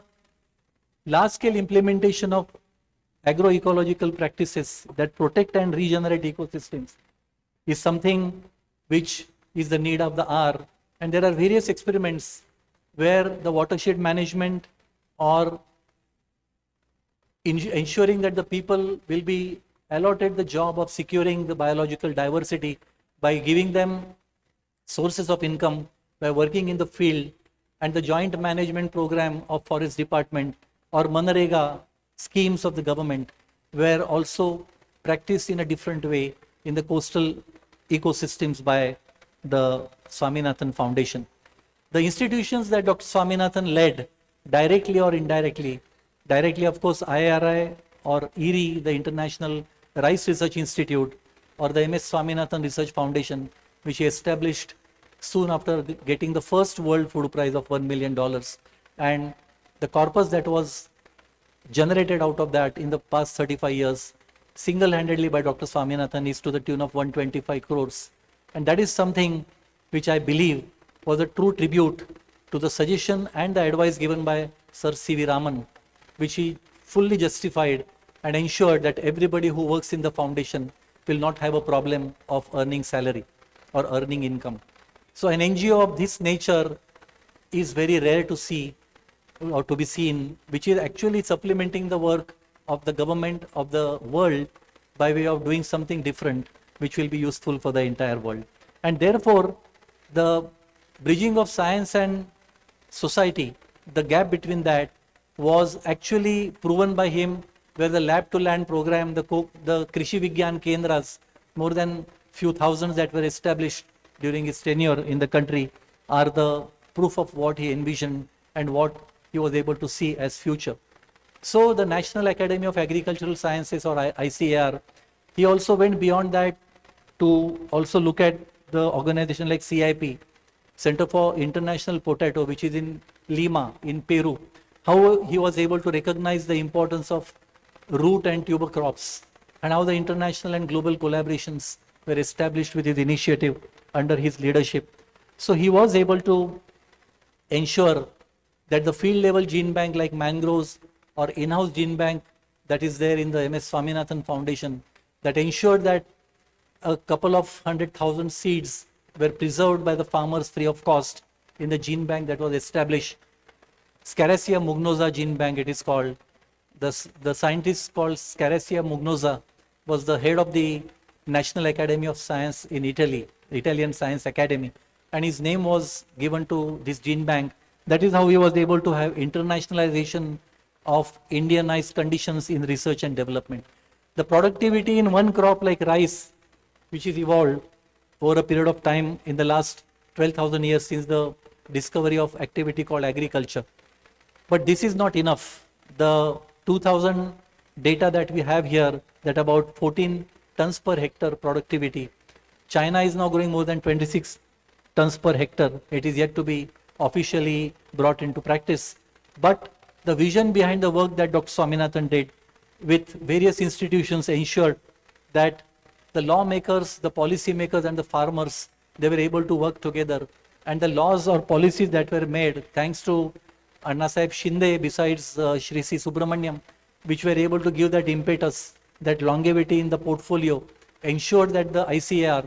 large-scale implementation of agroecological practices that protect and regenerate ecosystems is something which is the need of the hour. And there are various experiments where the watershed management or ensuring that the people will be allotted the job of securing the biological diversity by giving them sources of income by working in the field, and the joint management program of forest department or Manrega schemes of the government were also practiced in a different way in the coastal ecosystems by the Swaminathan Foundation. The institutions that Dr. Swaminathan led, directly or indirectly, directly of course IRI or IRI, the International Rice Research Institute, or the MS Swaminathan Research Foundation, which he established soon after getting the first World Food Prize of $1 million. And the corpus that was generated out of that in the past 35 years, single-handedly by Dr. Swaminathan, is to the tune of 125 crores. And that is something which I believe was a true tribute to the suggestion and the advice given by Sir C.V. Raman, which he fully justified and ensured that everybody who works in the foundation will not have a problem of earning salary or earning income. So an NGO of this nature is very rare to see or to be seen, which is actually supplementing the work of the government of the world by way of doing something different, which will be useful for the entire world. And therefore, the bridging of science and society, the gap between that was actually proven by him, where the lab to land program, the Krishi Vigyan Kendras, more than few thousands that were established during his tenure in the country, are the proof of what he envisioned and what he was able to see as future. So the National Academy of Agricultural Sciences, or ICAR, he also went beyond that to also look at the organization like CIP, Center for International Potato, which is in Lima, in Peru, how he was able to recognize the importance of root and tuber crops, and how the international and global collaborations were established with his initiative under his leadership. So he was able to ensure that the field level gene bank like mangroves or in-house gene bank that is there in the MS Swaminathan Foundation, that ensured that a couple of 100,000 seeds were preserved by the farmers free of cost in the gene bank that was established. Scaracia mugnosa gene bank it is called. The scientist called Scaracia mugnosa was the head of the National Academy of Science in Italy, the Italian Science Academy, and his name was given to this gene bank. That is how he was able to have internationalization of Indianized conditions in research and development. The productivity in one crop like rice, which is evolved over a period of time in the last 12,000 years since the discovery of activity called agriculture. But this is not enough. The 2000 data that we have here, that about 14 tons per hectare productivity. China is now growing more than 26 tons per hectare. It is yet to be officially brought into practice. But the vision behind the work that Dr. Swaminathan did with various institutions ensured that the lawmakers, the policy makers and the farmers, they were able to work together. And the laws or policies that were made, thanks to Anna Sahib Shinde, besides Shri C. Subramaniam, which were able to give that impetus, that longevity in the portfolio, ensured that the ICAR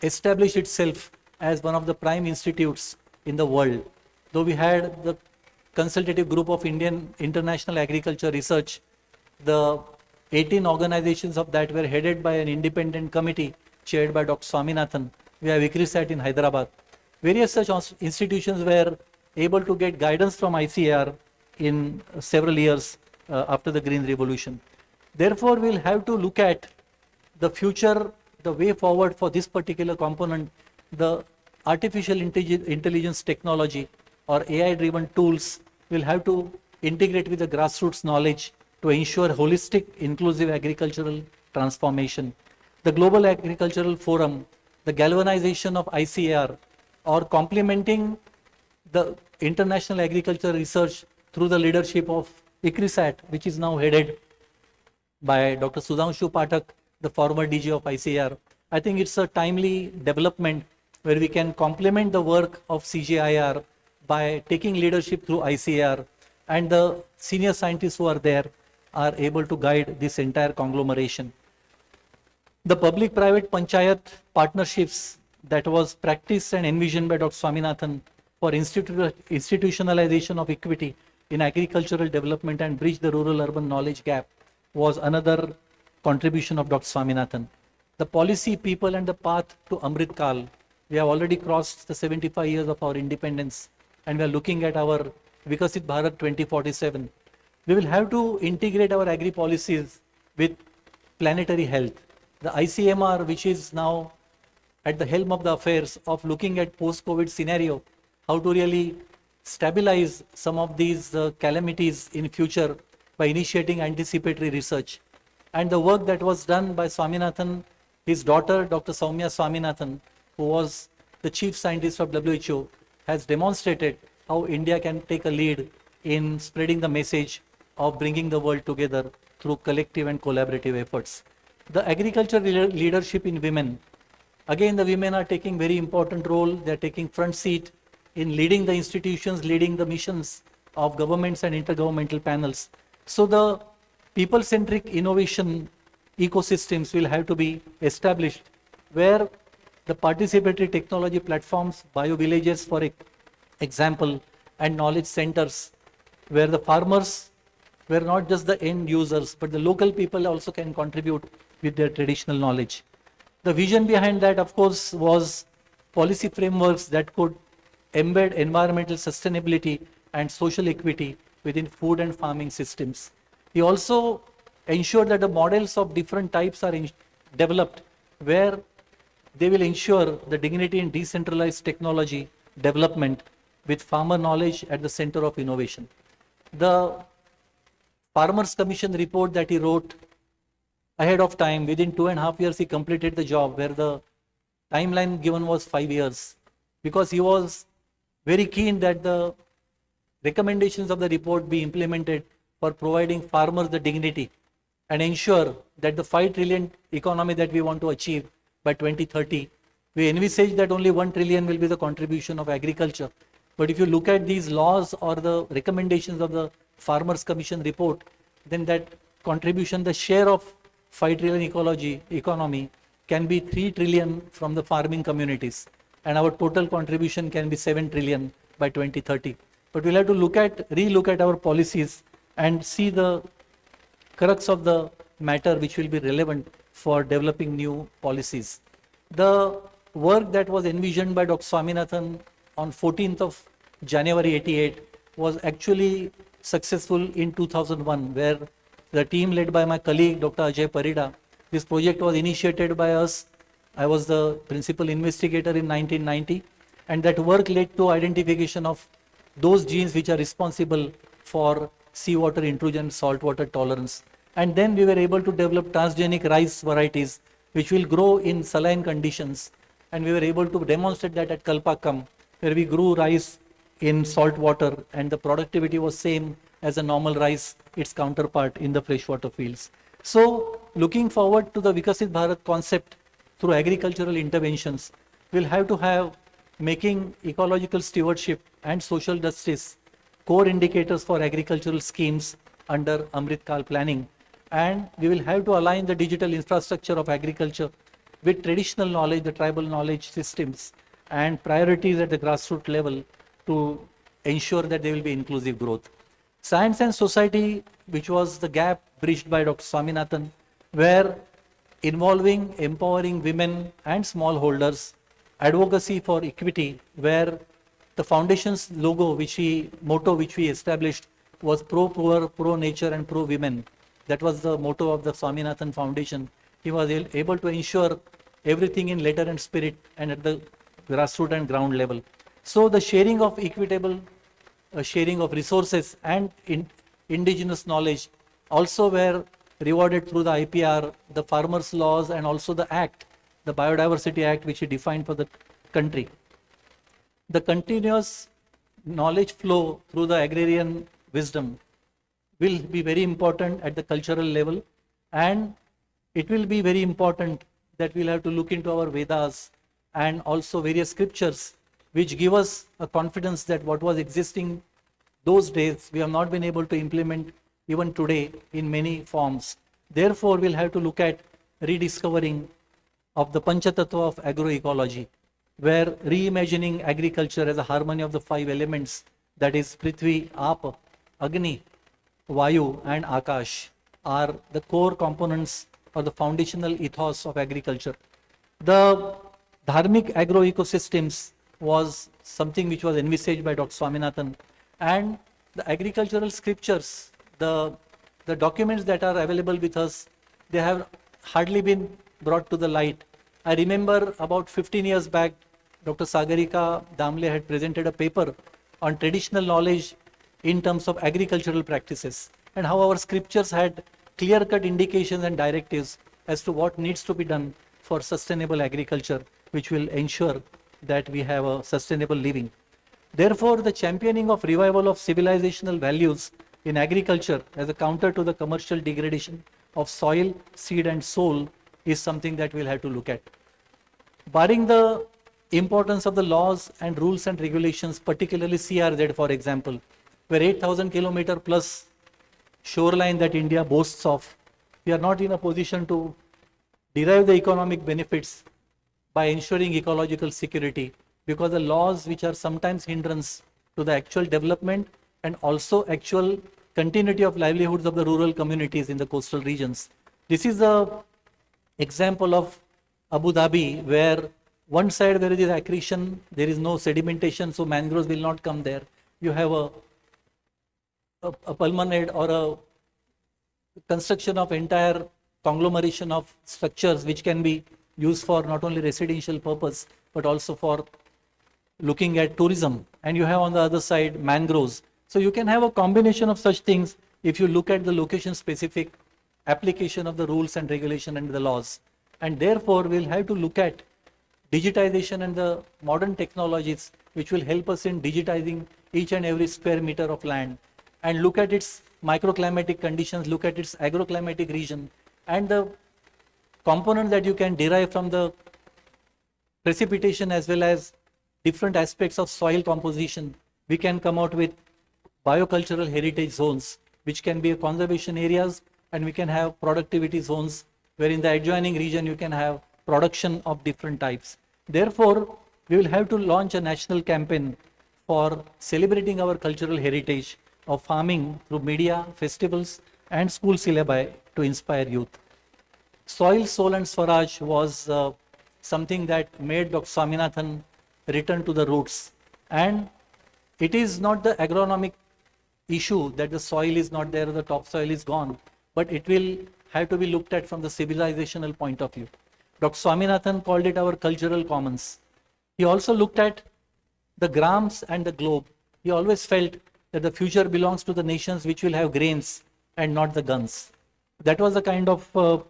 established itself as one of the prime institutes in the world. Though we had the consultative group of Indian International Agriculture Research, the 18 organizations of that were headed by an independent committee chaired by Dr. Swaminathan. We have ICRISAT in Hyderabad. Various such institutions were able to get guidance from ICAR in several years after the Green Revolution. Therefore, we'll have to look at the future, the way forward for this particular component, the artificial intelligence technology or AI-driven tools will have to integrate with the grassroots knowledge to ensure holistic, inclusive agricultural transformation. The Global Agricultural Forum, the galvanization of ICAR, or complementing the international agriculture research through the leadership of ICRISAT, which is now headed by Dr. Sudhanshu Pathak, the former DG of ICAR. I think it's a timely development where we can complement the work of CGIR by taking leadership through ICAR, and the senior scientists who are there are able to guide this entire conglomeration. The public-private panchayat partnerships that was practiced and envisioned by Dr. Swaminathan for institutionalization of equity in agricultural development and bridge the rural-urban knowledge gap was another contribution of Dr. Swaminathan. The policy, people and the path to Amrit Kal. We have already crossed the 75 years of our independence and we are looking at our Vikasit Bharat 2047. We will have to integrate our agri policies with planetary health. The ICMR, which is now at the helm of the affairs of looking at post-COVID scenario, how to really stabilize some of these calamities in future by initiating anticipatory research. And the work that was done by Swaminathan, his daughter, Dr. Soumya Swaminathan, who was the chief scientist of WHO, has demonstrated how India can take a lead in spreading the message of bringing the world together through collective and collaborative efforts. The agriculture leadership in women. Again, the women are taking very important role. They're taking front seat in leading the institutions, leading the missions of governments and intergovernmental panels. So the people-centric innovation ecosystems will have to be established where the participatory technology platforms, bio-villages for example, and knowledge centers where the farmers were not just the end users, but the local people also can contribute with their traditional knowledge. The vision behind that, of course, was policy frameworks that could embed environmental sustainability and social equity within food and farming systems. He also ensured that the models of different types are developed where they will ensure the dignity in decentralized technology development with farmer knowledge at the center of innovation. The Farmers Commission report that he wrote ahead of time. Within 2.5 years, he completed the job, where the timeline given was 5 years, because he was very keen that the recommendations of the report be implemented for providing farmers the dignity and ensure that the 5 trillion economy that we want to achieve by 2030, we envisage that only 1 trillion will be the contribution of agriculture. But if you look at these laws or the recommendations of the Farmers Commission report, then that contribution, the share of 5 trillion economy can be 3 trillion from the farming communities, and our total contribution can be 7 trillion by 2030. But we'll have to relook at our policies and see the crux of the matter which will be relevant for developing new policies. The work that was envisioned by Dr. Swaminathan on 14th of January 88 was actually successful in 2001, where the team led by my colleague Dr. Ajay Parida, this project was initiated by us. I was the principal investigator in 1990, and that work led to identification of those genes which are responsible for seawater intrusion, saltwater tolerance. And then we were able to develop transgenic rice varieties which will grow in saline conditions. And we were able to demonstrate that at Kalpakkam, where we grew rice in salt water, and the productivity was same as a normal rice, its counterpart in the freshwater fields. So looking forward to the Vikasit Bharat concept through agricultural interventions, we'll have to have making ecological stewardship and social justice core indicators for agricultural schemes under Amrit Kal planning. And we will have to align the digital infrastructure of agriculture with traditional knowledge, the tribal knowledge systems, and priorities at the grassroots level to ensure that there will be inclusive growth. Science and society, which was the gap bridged by Dr. Swaminathan, were involving, empowering women and smallholders, advocacy for equity, where the foundation's motto which we established was pro-poor, pro-nature and pro-women. That was the motto of the Swaminathan Foundation. He was able to ensure everything in letter and spirit and at the grassroots and ground level. So the sharing of equitable sharing of resources and indigenous knowledge also were rewarded through the IPR, the Farmers' Laws, and also the Act, the Biodiversity Act, which he defined for the country. The continuous knowledge flow through the agrarian wisdom will be very important at the cultural level, and it will be very important that we'll have to look into our Vedas and also various scriptures which give us a confidence that what was existing those days we have not been able to implement even today in many forms. Therefore, we'll have to look at rediscovering of the Panchatattva of agroecology, where reimagining agriculture as a harmony of the 5 elements, that is Prithvi, Aap, Agni, Vayu and Akash, are the core components or the foundational ethos of agriculture. The dharmic agroecosystems was something which was envisaged by Dr. Swaminathan, and the agricultural scriptures, the documents that are available with us, they have hardly been brought to the light. I remember about 15 years back, Dr. Sagarika Damle had presented a paper on traditional knowledge in terms of agricultural practices and how our scriptures had clear-cut indications and directives as to what needs to be done for sustainable agriculture, which will ensure that we have a sustainable living. Therefore, the championing of revival of civilizational values in agriculture as a counter to the commercial degradation of soil, seed and soul is something that we'll have to look at. Barring the importance of the laws and rules and regulations, particularly CRZ, for example, where 8,000 kilometer plus shoreline that India boasts of, we are not in a position to derive the economic benefits by ensuring ecological security, because the laws which are sometimes hindrance to the actual development and also actual continuity of livelihoods of the rural communities in the coastal regions. This is the example of Abu Dhabi, where one side where there is accretion, there is no sedimentation, so mangroves will not come there. You have a promenade or a construction of entire conglomeration of structures which can be used for not only residential purpose but also for looking at tourism. And you have on the other side mangroves. So you can have a combination of such things if you look at the location-specific application of the rules and regulation and the laws. And therefore, we'll have to look at digitization and the modern technologies which will help us in digitizing each and every square meter of land, and look at its microclimatic conditions, look at its agroclimatic region, and the components that you can derive from the precipitation as well as different aspects of soil composition. We can come out with biocultural heritage zones, which can be conservation areas, and we can have productivity zones where in the adjoining region you can have production of different types. Therefore, we will have to launch a national campaign for celebrating our cultural heritage of farming through media, festivals, and school syllabi to inspire youth. Soil, Soul and Swaraj was something that made Dr. Swaminathan return to the roots. And it is not the agronomic issue that the soil is not there, the topsoil is gone, but it will have to be looked at from the civilizational point of view. Dr. Swaminathan called it our cultural commons. He also looked at the grams and the globe. He always felt that the future belongs to the nations which will have grains and not the guns. That was the kind of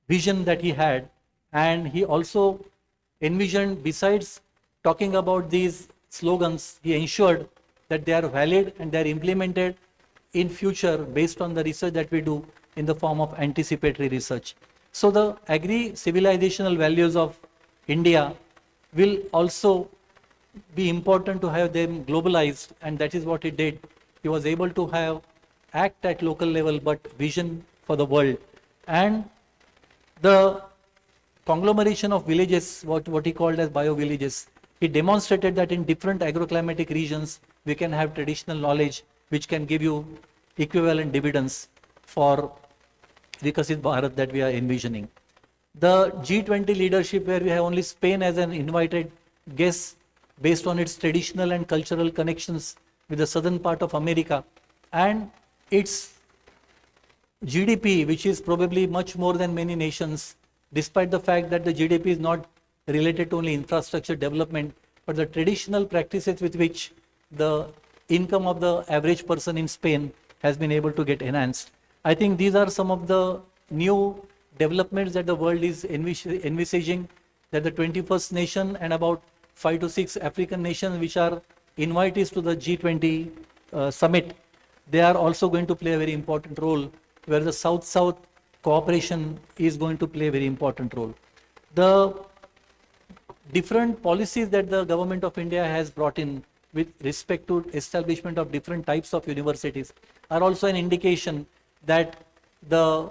vision that he had. And he also envisioned, besides talking about these slogans, he ensured that they are valid and they are implemented in future based on the research that we do in the form of anticipatory research. So the agri-civilizational values of India will also be important to have them globalized, and that is what he did. He was able to have act at local level but vision for the world. And the conglomeration of villages, what he called as bio-villages, he demonstrated that in different agroclimatic regions, we can have traditional knowledge which can give you equivalent dividends for Vikasit Bharat that we are envisioning. The G20 leadership, where we have only Spain as an invited guest based on its traditional and cultural connections with the southern part of America, and its GDP, which is probably much more than many nations, despite the fact that the GDP is not related to only infrastructure development, but the traditional practices with which the income of the average person in Spain has been able to get enhanced. I think these are some of the new developments that the world is envisaging, that the 21st nation and about 5 to 6 African nations which are invitees to the G20 summit, they are also going to play a very important role, where the South-South cooperation is going to play a very important role. The different policies that the government of India has brought in with respect to establishment of different types of universities are also an indication that the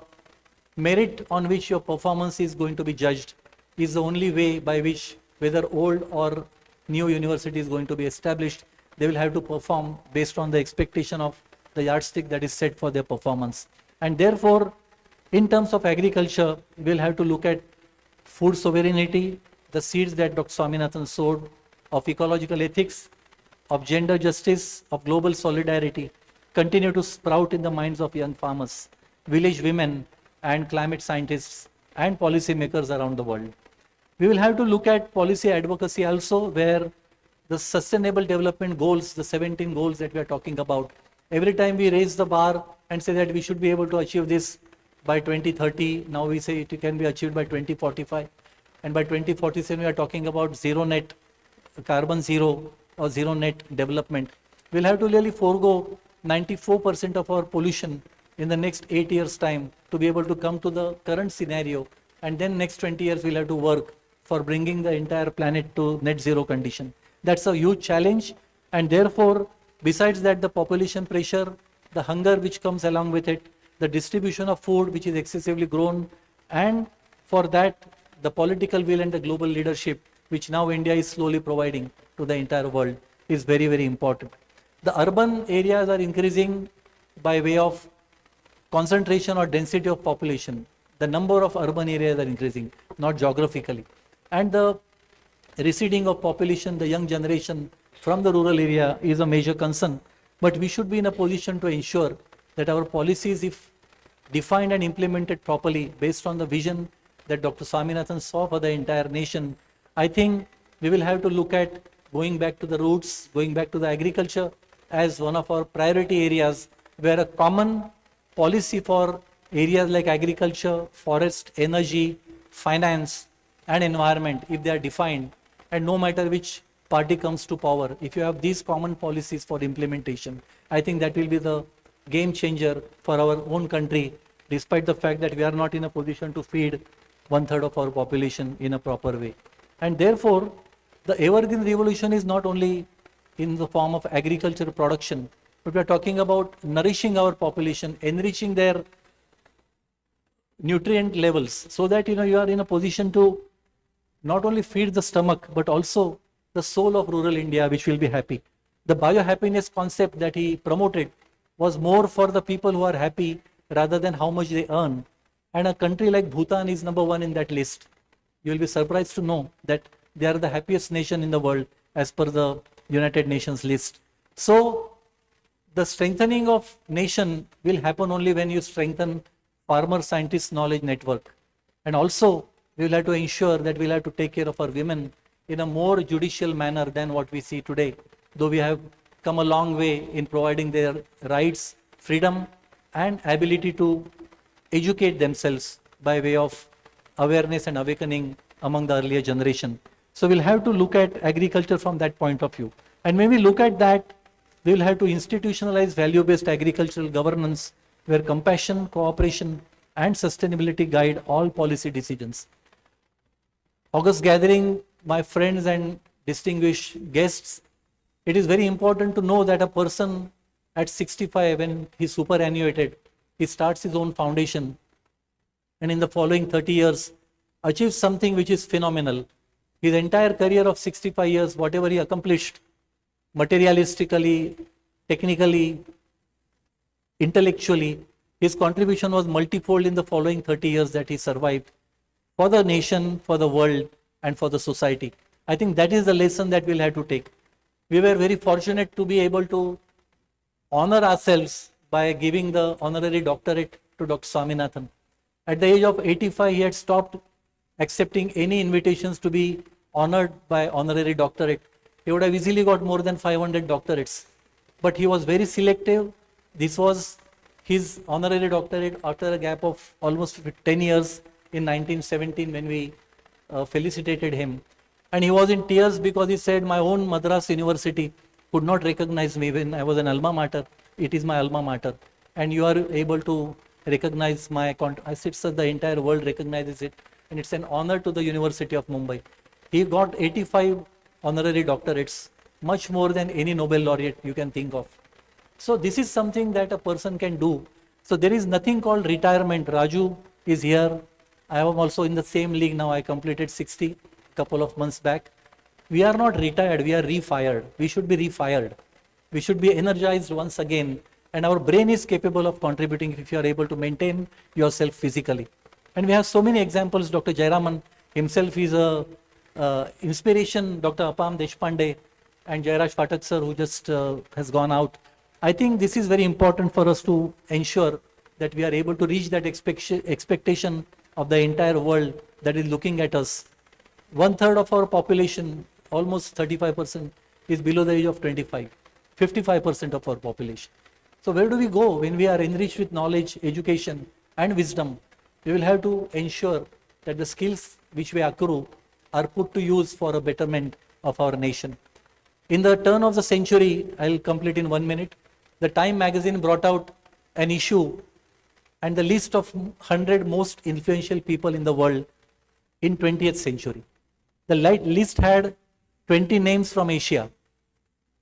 merit on which your performance is going to be judged is the only way by which, whether old or new university is going to be established, they will have to perform based on the expectation of the yardstick that is set for their performance. And therefore, in terms of agriculture, we'll have to look at food sovereignty, the seeds that Dr. Swaminathan sowed, of ecological ethics, of gender justice, of global solidarity, continue to sprout in the minds of young farmers, village women, and climate scientists and policymakers around the world. We will have to look at policy advocacy also, where the sustainable development goals, the 17 goals that we are talking about, every time we raise the bar and say that we should be able to achieve this by 2030, now we say it can be achieved by 2045. And by 2047, we are talking about zero net, carbon zero or zero net development. We'll have to really forego 94% of our pollution in the next 8 years' time to be able to come to the current scenario. And then next 20 years, we'll have to work for bringing the entire planet to net zero condition. That's a huge challenge. And therefore, besides that, the population pressure, the hunger which comes along with it, the distribution of food which is excessively grown, and for that, the political will and the global leadership which now India is slowly providing to the entire world is very, very important. The urban areas are increasing by way of concentration or density of population. The number of urban areas are increasing, not geographically. And the receding of population, the young generation from the rural area is a major concern. But we should be in a position to ensure that our policies, if defined and implemented properly based on the vision that Dr. Swaminathan saw for the entire nation, I think we will have to look at going back to the roots, going back to the agriculture as one of our priority areas, where a common policy for areas like agriculture, forest, energy, finance, and environment, if they are defined, and no matter which party comes to power, if you have these common policies for implementation, I think that will be the game changer for our own country, despite the fact that we are not in a position to feed 1/3 of our population in a proper way. And therefore, the evergreen revolution is not only in the form of agricultural production, but we are talking about nourishing our population, enriching their nutrient levels, so that you are in a position to not only feed the stomach, but also the soul of rural India, which will be happy. The biohappiness concept that he promoted was more for the people who are happy rather than how much they earn. And a country like Bhutan is number one in that list. You will be surprised to know that they are the happiest nation in the world as per the United Nations list. So the strengthening of nation will happen only when you strengthen farmer scientist knowledge network. And also we will have to ensure that we will have to take care of our women in a more judicial manner than what we see today. Though we have come a long way in providing their rights, freedom, and ability to educate themselves by way of awareness and awakening among the earlier generation. So we'll have to look at agriculture from that point of view. And when we look at that, we will have to institutionalize value-based agricultural governance where compassion, cooperation, and sustainability guide all policy decisions. August gathering, my friends and distinguished guests, it is very important to know that a person at 65, when he's superannuated, he starts his own foundation, and in the following 30 years, achieves something which is phenomenal. His entire career of 65 years, whatever he accomplished, materialistically, technically, intellectually, his contribution was multifold in the following 30 years that he survived for the nation, for the world, and for the society. I think that is the lesson that we'll have to take. We were very fortunate to be able to honor ourselves by giving the honorary doctorate to Dr. Swaminathan. At the age of 85, he had stopped accepting any invitations to be honored by honorary doctorate. He would have easily got more than 500 doctorates. But he was very selective. This was his honorary doctorate after a gap of almost 10 years in 1917 when we felicitated him. And he was in tears because he said, my own Madras University could not recognize me when I was an alma mater. It is my alma mater. And you are able to recognize my, I said, sir, the entire world recognizes it. And it's an honor to the University of Mumbai. He got 85 honorary doctorates, much more than any Nobel laureate you can think of. So this is something that a person can do. So there is nothing called retirement. Raju is here. I am also in the same league now. I completed 60 a couple of months back. We are not retired. We are refired. We should be refired. We should be energized once again. And our brain is capable of contributing if you are able to maintain yourself physically. And we have so many examples. Dr. Jairaman himself is a inspiration. Dr. Apam Deshpande and Jairaj Phatak sir, who just has gone out. I think this is very important for us to ensure that we are able to reach that expectation of the entire world that is looking at us. 1/3 of our population, almost 35%, is below the age of 25. 55% of our population. So where do we go when we are enriched with knowledge, education, and wisdom? We will have to ensure that the skills which we accrue are put to use for a betterment of our nation. In the turn of the century, I'll complete in 1 minute, the Time magazine brought out an issue and the list of 100 most influential people in the world in 20th century. The list had 20 names from Asia,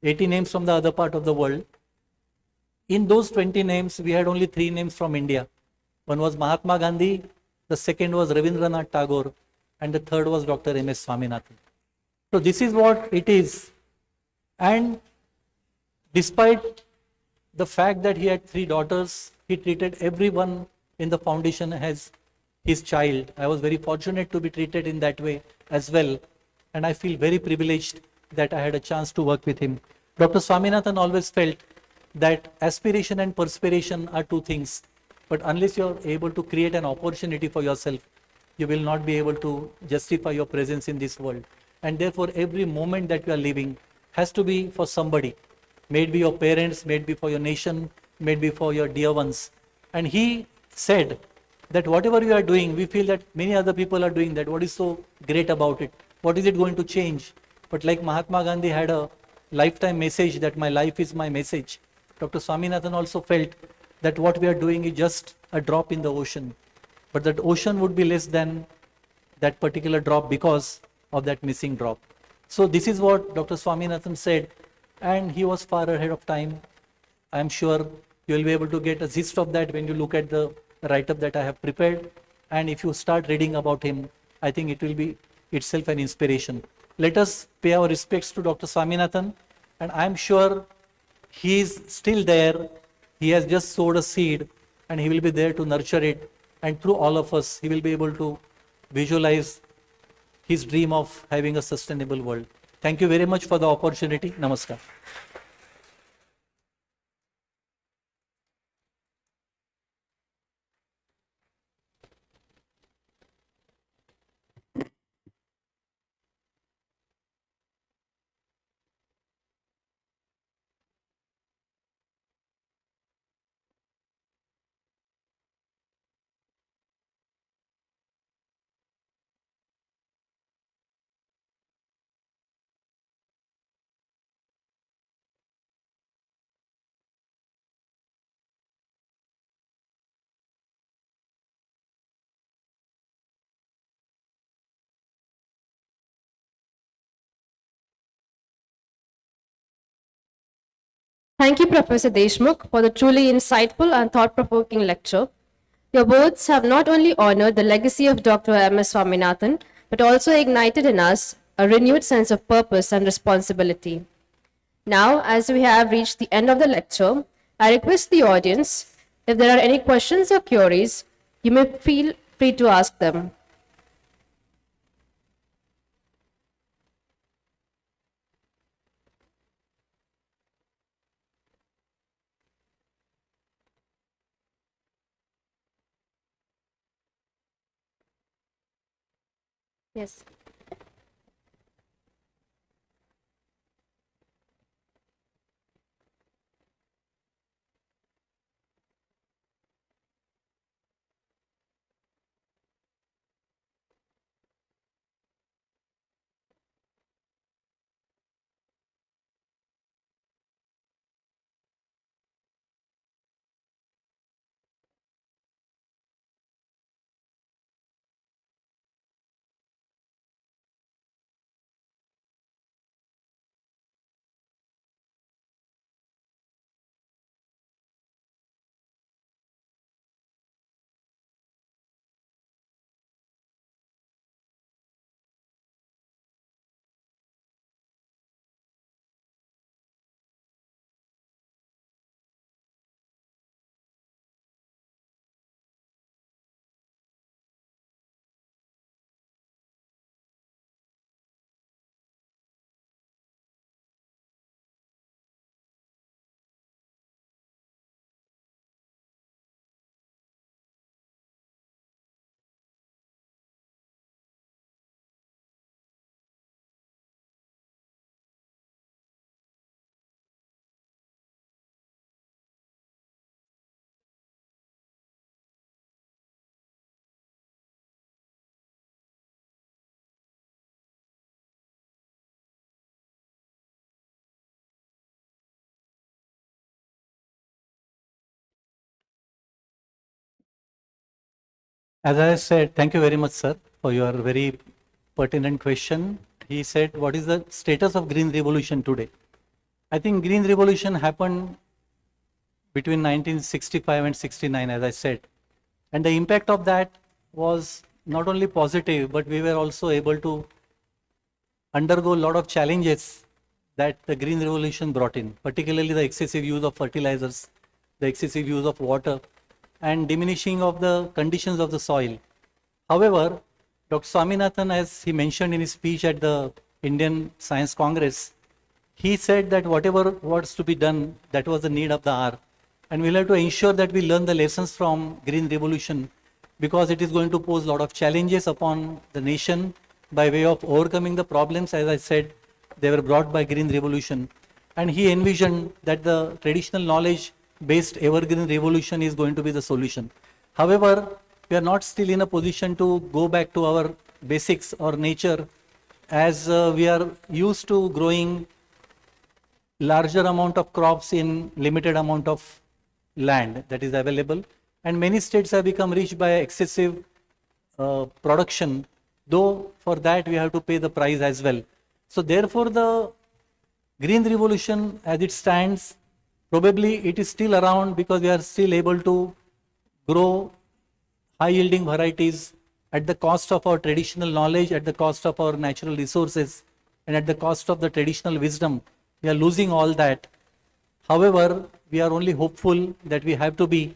80 names from the other part of the world. In those 20 names, we had only 3 names from India. One was Mahatma Gandhi, the second was Rabindranath Tagore, and the third was Dr. M.S. Swaminathan. So this is what it is. And despite the fact that he had 3 daughters, he treated everyone in the foundation as his child. I was very fortunate to be treated in that way as well. And I feel very privileged that I had a chance to work with him. Dr. Swaminathan always felt that aspiration and perspiration are 2 things. But unless you're able to create an opportunity for yourself, you will not be able to justify your presence in this world. And therefore, every moment that you are living has to be for somebody. May it be your parents, may it be for your nation, made before your dear ones. And he said that whatever you are doing, we feel that many other people are doing that. What is so great about it? What is it going to change? But like Mahatma Gandhi had a lifetime message that my life is my message, Dr. Swaminathan also felt that what we are doing is just a drop in the ocean. But that ocean would be less than that particular drop because of that missing drop. So this is what Dr. Swaminathan said, and he was far ahead of time. I am sure you will be able to get a gist of that when you look at the write-up that I have prepared. And if you start reading about him, I think it will be itself an inspiration. Let us pay our respects to Dr. Swaminathan, and I am sure he is still there. He has just sowed a seed, and he will be there to nurture it. And through all of us, he will be able to visualize his dream of having a sustainable world. Thank you very much for the opportunity. Namaskar. Thank you, Professor Deshmukh, for the truly insightful and thought-provoking lecture. Your words have not only honored the legacy of Dr. M.S. Swaminathan, but also ignited in us a renewed sense of purpose and responsibility. Now, as we have reached the end of the lecture, I request the audience, if there are any questions or queries, you may feel free to ask them. Yes. As I said, thank you very much, sir, for your very pertinent question. He said, what is the status of Green Revolution today? I think Green Revolution happened between 1965 and 69, as I said. And the impact of that was not only positive, but we were also able to undergo a lot of challenges that the Green Revolution brought in, particularly the excessive use of fertilizers, the excessive use of water, and diminishing of the conditions of the soil. However, Dr. Swaminathan, as he mentioned in his speech at the Indian Science Congress, he said that whatever was to be done, that was the need of the hour. And we'll have to ensure that we learn the lessons from Green Revolution, because it is going to pose a lot of challenges upon the nation by way of overcoming the problems, as I said, they were brought by Green Revolution. And he envisioned that the traditional knowledge based evergreen revolution is going to be the solution. However, we are not still in a position to go back to our basics or nature, as we are used to growing larger amount of crops in limited amount of land that is available, and many states have become rich by excessive production, though for that we have to pay the price as well. So therefore the green revolution as it stands, probably it is still around because we are still able to grow high yielding varieties at the cost of our traditional knowledge, at the cost of our natural resources, and at the cost of the traditional wisdom. We are losing all that. However, we are only hopeful that we have to be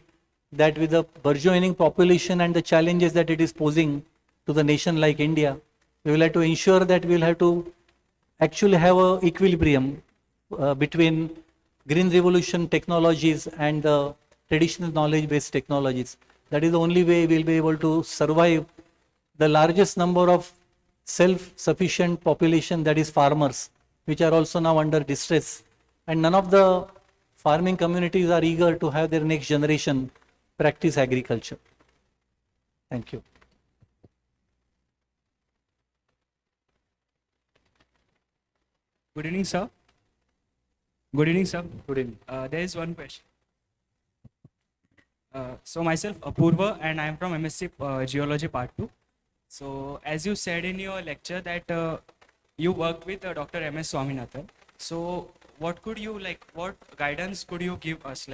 that with the burgeoning population and the challenges that it is posing to the nation like India, we will have to ensure that we will have to actually have a equilibrium between green revolution technologies and the traditional knowledge based technologies. That is the only way we will be able to survive the largest number of self-sufficient population, that is farmers, which are also now under distress. And none of the farming communities are eager to have their next generation practice agriculture. Thank you. Good evening, sir. Good evening, sir. Good evening. There is one question. So myself, Apurva, and I am from MSc Geology Part 2. So as you said in your lecture that you worked with Dr. M.S. Swaminathan. So what guidance could you give us?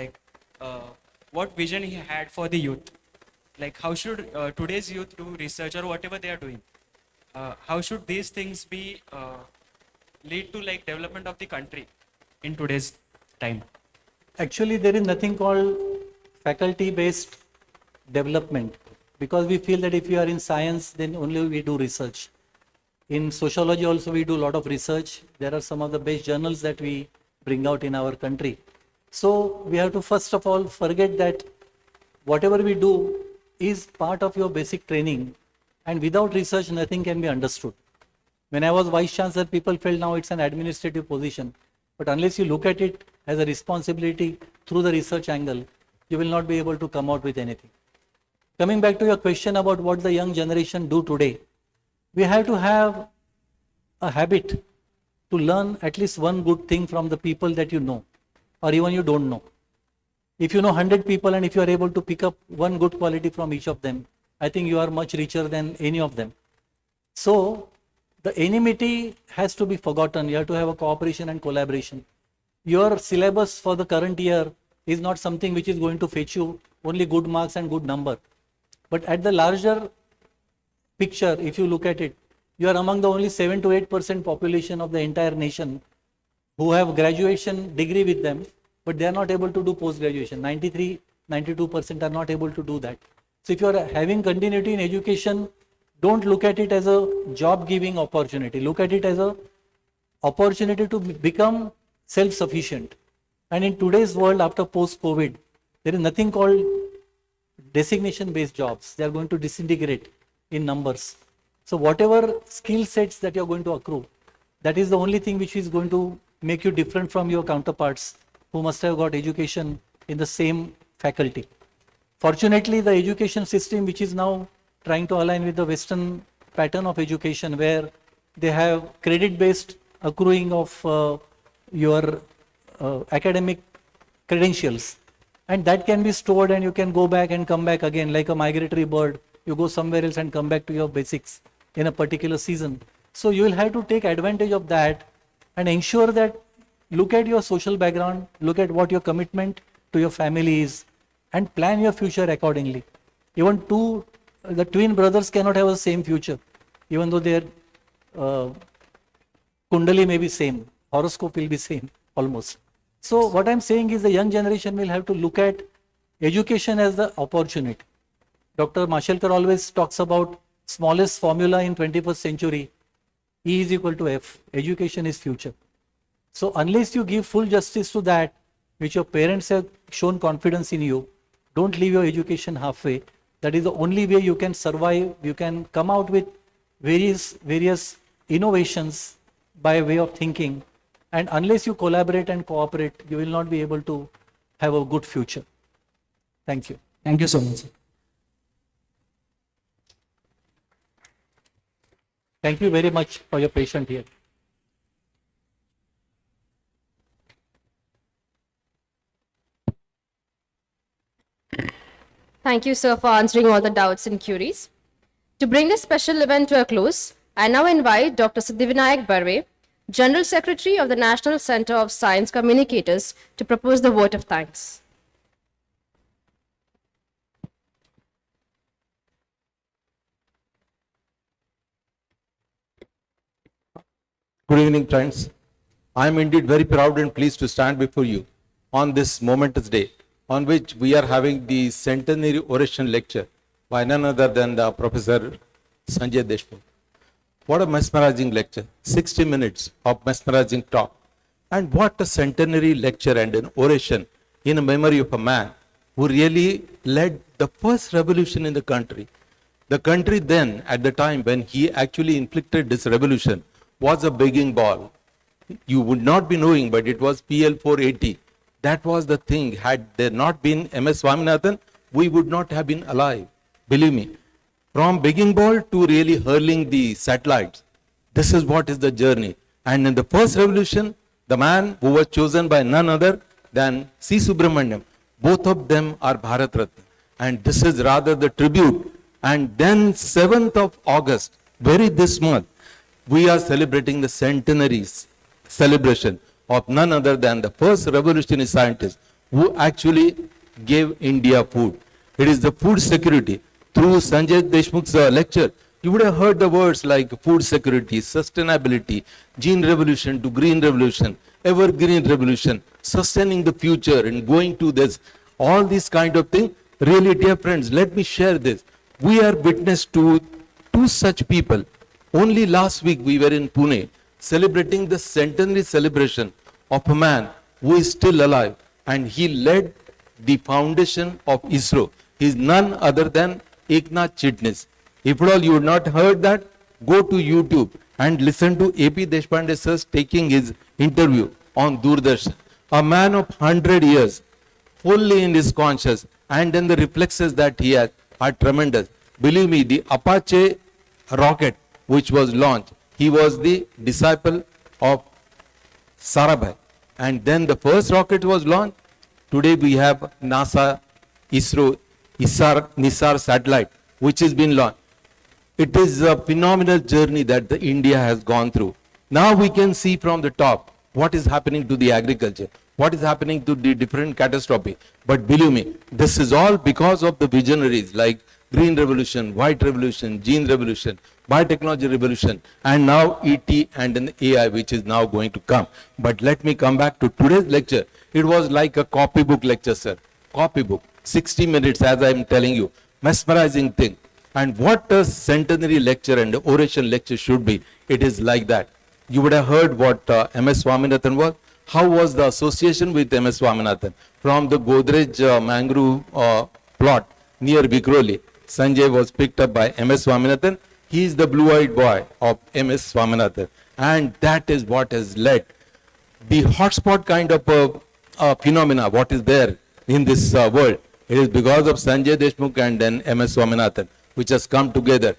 What vision he had for the youth? Like how should today's youth do research or whatever they are doing? How should these things be lead to development of the country in today's time? Actually, there is nothing called faculty-based development, because we feel that if you are in science, then only we do research. In sociology also we do a lot of research. There are some of the best journals that we bring out in our country. So we have to first of all forget that whatever we do is part of your basic training, and without research nothing can be understood. When I was Vice Chancellor, people felt now it's an administrative position. But unless you look at it as a responsibility through the research angle, you will not be able to come out with anything. Coming back to your question about what the young generation do today, we have to have a habit to learn at least one good thing from the people that you know, or even you don't know. If you know 100 people and if you are able to pick up one good quality from each of them, I think you are much richer than any of them. So the enmity has to be forgotten. You have to have a cooperation and collaboration. Your syllabus for the current year is not something which is going to fetch you only good marks and good number. But at the larger picture, if you look at it, you are among the only 7 to 8% population of the entire nation who have graduation degree with them, but they are not able to do post-graduation. 93, 92% are not able to do that. So if you are having continuity in education, don't look at it as a job-giving opportunity. Look at it as an opportunity to become self-sufficient. And in today's world, after post-COVID, there is nothing called designation-based jobs. They are going to disintegrate in numbers. So whatever skill sets that you are going to accrue, that is the only thing which is going to make you different from your counterparts who must have got education in the same faculty. Fortunately, the education system, which is now trying to align with the Western pattern of education, where they have credit-based accruing of your academic credentials, and that can be stored and you can go back and come back again like a migratory bird. You go somewhere else and come back to your basics in a particular season. So you will have to take advantage of that and ensure that look at your social background, look at what your commitment to your family is, and plan your future accordingly. Even the twin brothers cannot have the same future, even though their kundali may be same, horoscope will be same almost. So what I'm saying is the young generation will have to look at education as the opportunity. Dr. Mashelkar always talks about smallest formula in 21st century, E is equal to F. Education is future. So unless you give full justice to that, which your parents have shown confidence in you, don't leave your education halfway. That is the only way you can survive. You can come out with various innovations by way of thinking. And unless you collaborate and cooperate, you will not be able to have a good future. Thank you. Thank you so much, sir. Thank you very much for your patience here. Thank you, sir, for answering all the doubts and queries. To bring this special event to a close, I now invite Dr. Siddhivinayak Barve, General Secretary of the National Center of Science Communicators, to propose the vote of thanks. Good evening, friends. I am indeed very proud and pleased to stand before you on this momentous day on which we are having the centenary oration lecture by none other than the Professor Sanjay Deshmukh. What a mesmerizing lecture, 60 minutes of mesmerizing talk. And what a centenary lecture and an oration in a memory of a man who really led the first revolution in the country. The country then, at the time when he actually inflicted this revolution, was a begging ball. You would not be knowing, but it was PL 480. That was the thing. Had there not been MS Swaminathan, we would not have been alive. Believe me, from begging ball to really hurling the satellites, this is what is the journey. And in the first revolution, the man who was chosen by none other than C. Subramaniam, both of them are Bharat Ratna. And this is rather the tribute. And then 7th of August, very this month, we are celebrating the centenary celebration of none other than the first revolutionary scientist who actually gave India food. It is the food security. Through Sanjay Deshmukh's lecture, you would have heard the words like food security, sustainability, gene revolution to green revolution, evergreen revolution, sustaining the future and going to this, all these kind of things. Really, dear friends, let me share this. We are witness to two such people. Only last week we were in Pune celebrating the centenary celebration of a man who is still alive, and he led the foundation of ISRO. He is none other than Eknath Chitnis. If at all you have not heard that, go to YouTube and listen to AP Deshpande sir taking his interview on Doordarshan. A man of 100 years, fully in his conscious, and then the reflexes that he has are tremendous. Believe me, the Apache rocket which was launched, he was the disciple of Sarabhai. And then the first rocket was launched. Today we have NASA, ISRO, NISAR satellite, which has been launched. It is a phenomenal journey that the India has gone through. Now we can see from the top what is happening to the agriculture, what is happening to the different catastrophe. But believe me, this is all because of the visionaries like Green Revolution, White Revolution, Gene Revolution, Biotechnology Revolution, and now ET and an AI, which is now going to come. But let me come back to today's lecture. It was like a copybook lecture, sir. Copybook. 60 minutes, as I am telling you. Mesmerizing thing. And what a centenary lecture and oration lecture should be. It is like that. You would have heard what MS Swaminathan was. How was the association with MS Swaminathan? From the Godrej mangrove plot near Vikhroli, Sanjay was picked up by MS Swaminathan. He is the blue-eyed boy of MS Swaminathan. And that is what has led the hotspot kind of phenomena, what is there in this world. It is because of Sanjay Deshmukh and then MS Swaminathan, which has come together.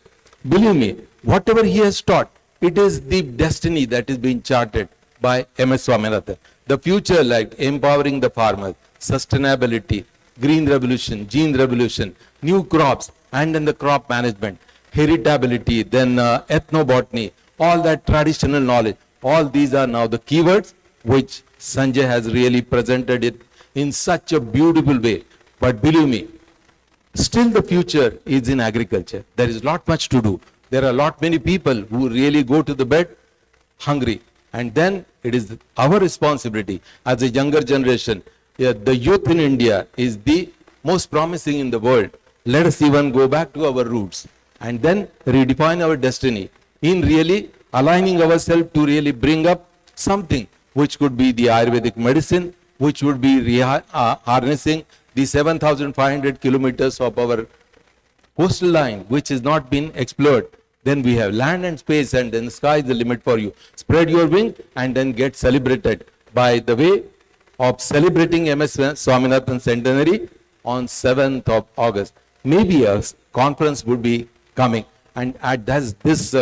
Believe me, whatever he has taught, it is the destiny that is being charted by MS Swaminathan. The future, like empowering the farmers, sustainability, green revolution, gene revolution, new crops, and then the crop management, heritability, then ethnobotany, all that traditional knowledge, all these are now the keywords which Sanjay has really presented it in such a beautiful way. But believe me, still the future is in agriculture. There is not much to do. There are a lot many people who really go to the bed hungry. And then it is our responsibility as a younger generation. The youth in India is the most promising in the world. Let us even go back to our roots and then redefine our destiny in really aligning ourselves to really bring up something which could be the Ayurvedic medicine, which would be harnessing the 7,500 kilometers of our coastal line, which has not been explored. Then we have land and space, and then the sky is the limit for you. Spread your wing and then get celebrated by the way of celebrating MS Swaminathan Centenary on 7th of August. Maybe a conference would be coming, and at this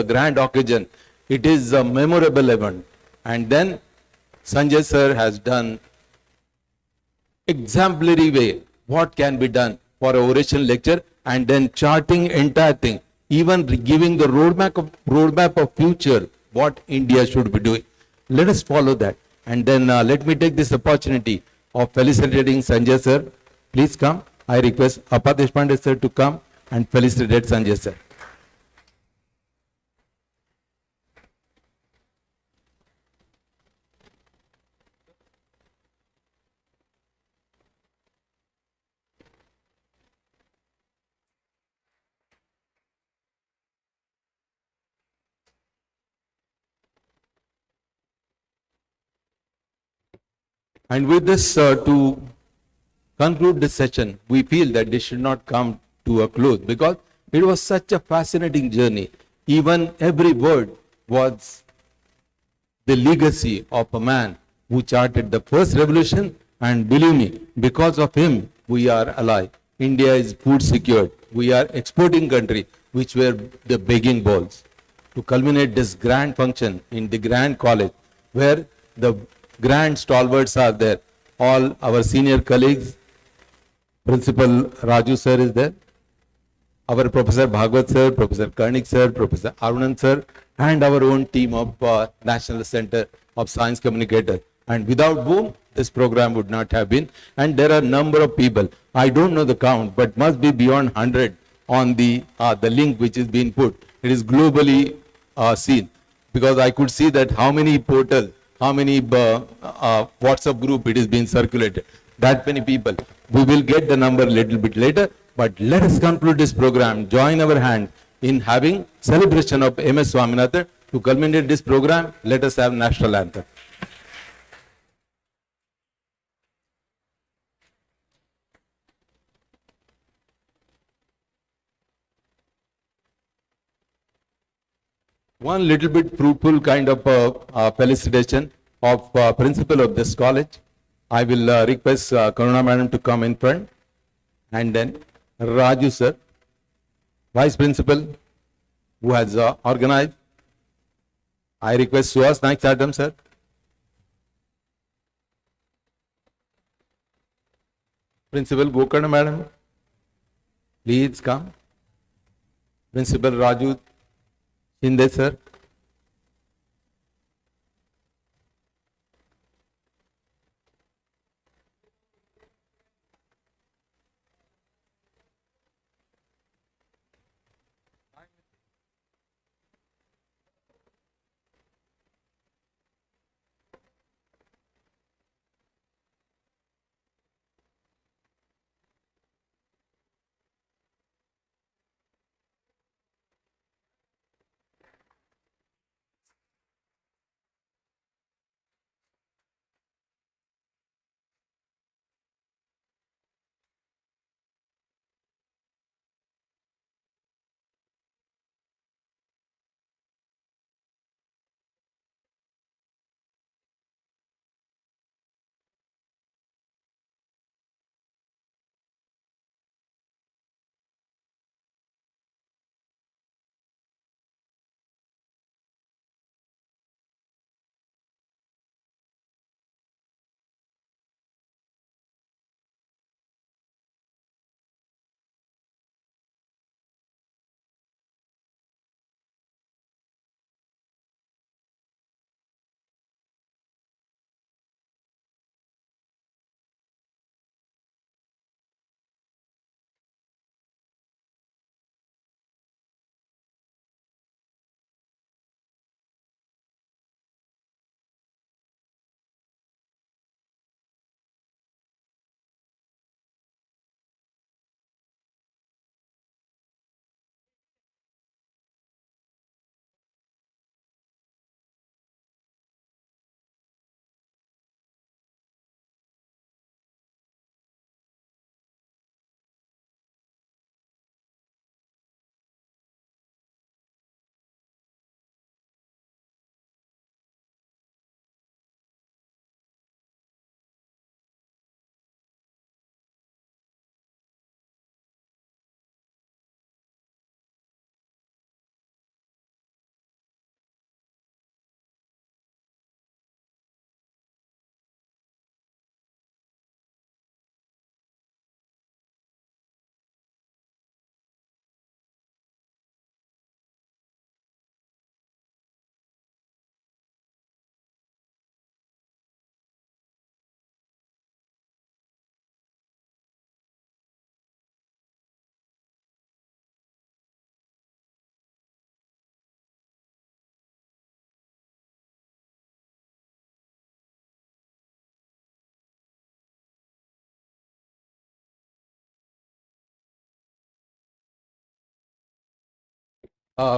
grand occasion, it is a memorable event. And then Sanjay sir has done exemplary way what can be done for a oration lecture, and then charting entire thing, even giving the roadmap of future, what India should be doing. Let us follow that. And then let me take this opportunity of felicitating Sanjay sir. Please come. I request Appa Deshpande sir to come and felicitate Sanjay sir. And with this, to conclude this session, we feel that this should not come to a close because it was such a fascinating journey. Even every word was the legacy of a man who charted the first revolution, and believe me, because of him, we are alive. India is food secured. We are exporting country, which were the begging bowls. To culminate this grand function in the grand college, where the grand stalwarts are there, all our senior colleagues, Principal Raju sir is there, our Professor Bhagwat sir, Professor Karnik sir, Professor Arunand sir, and our own team of National Center of Science Communicator. And without whom this program would not have been. And there are a number of people, I don't know the count, but must be beyond 100 on the link which is being put. It is globally seen, because I could see that how many portals, how many WhatsApp group it is being circulated. That many people. We will get the number a little bit later, but let us conclude this program, join our hand in having celebration of MS Swaminathan. To culminate this program, let us have national anthem. One little bit fruitful kind of felicitation of principal of this college. I will request Karuna madam to come in front, and then Raju sir, vice principal, who has organized. I request Suhas Naik Sadam sir. Principal Gokarna madam, please come. Principal Raju Shinde sir.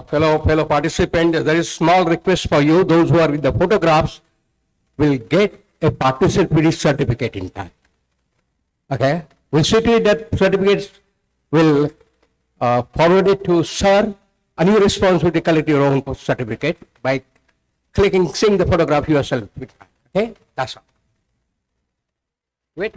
fellow participant, there is small request for you. Those who are with the photographs will get a participatory certificate in time. Okay? We'll see to it that certificates will forward it to sir, and you responsibility to collect your own certificate by seeing the photograph yourself. Okay? That's all. Wait.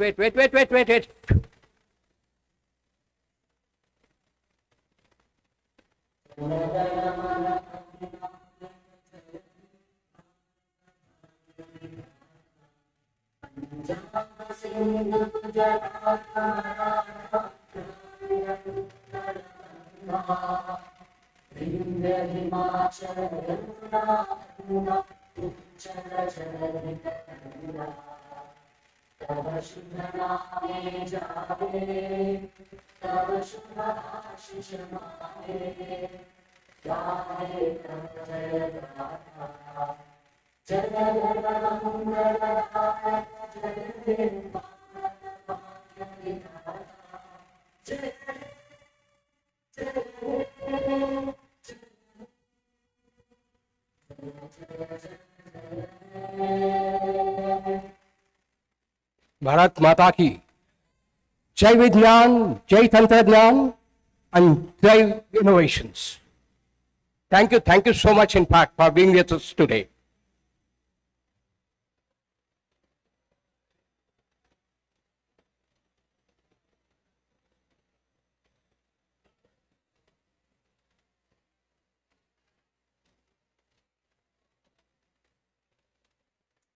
Bharat माता की जय विज्ञान, जय तंत्रज्ञान, and jai innovations. Thank you so much, in fact, for being with us today.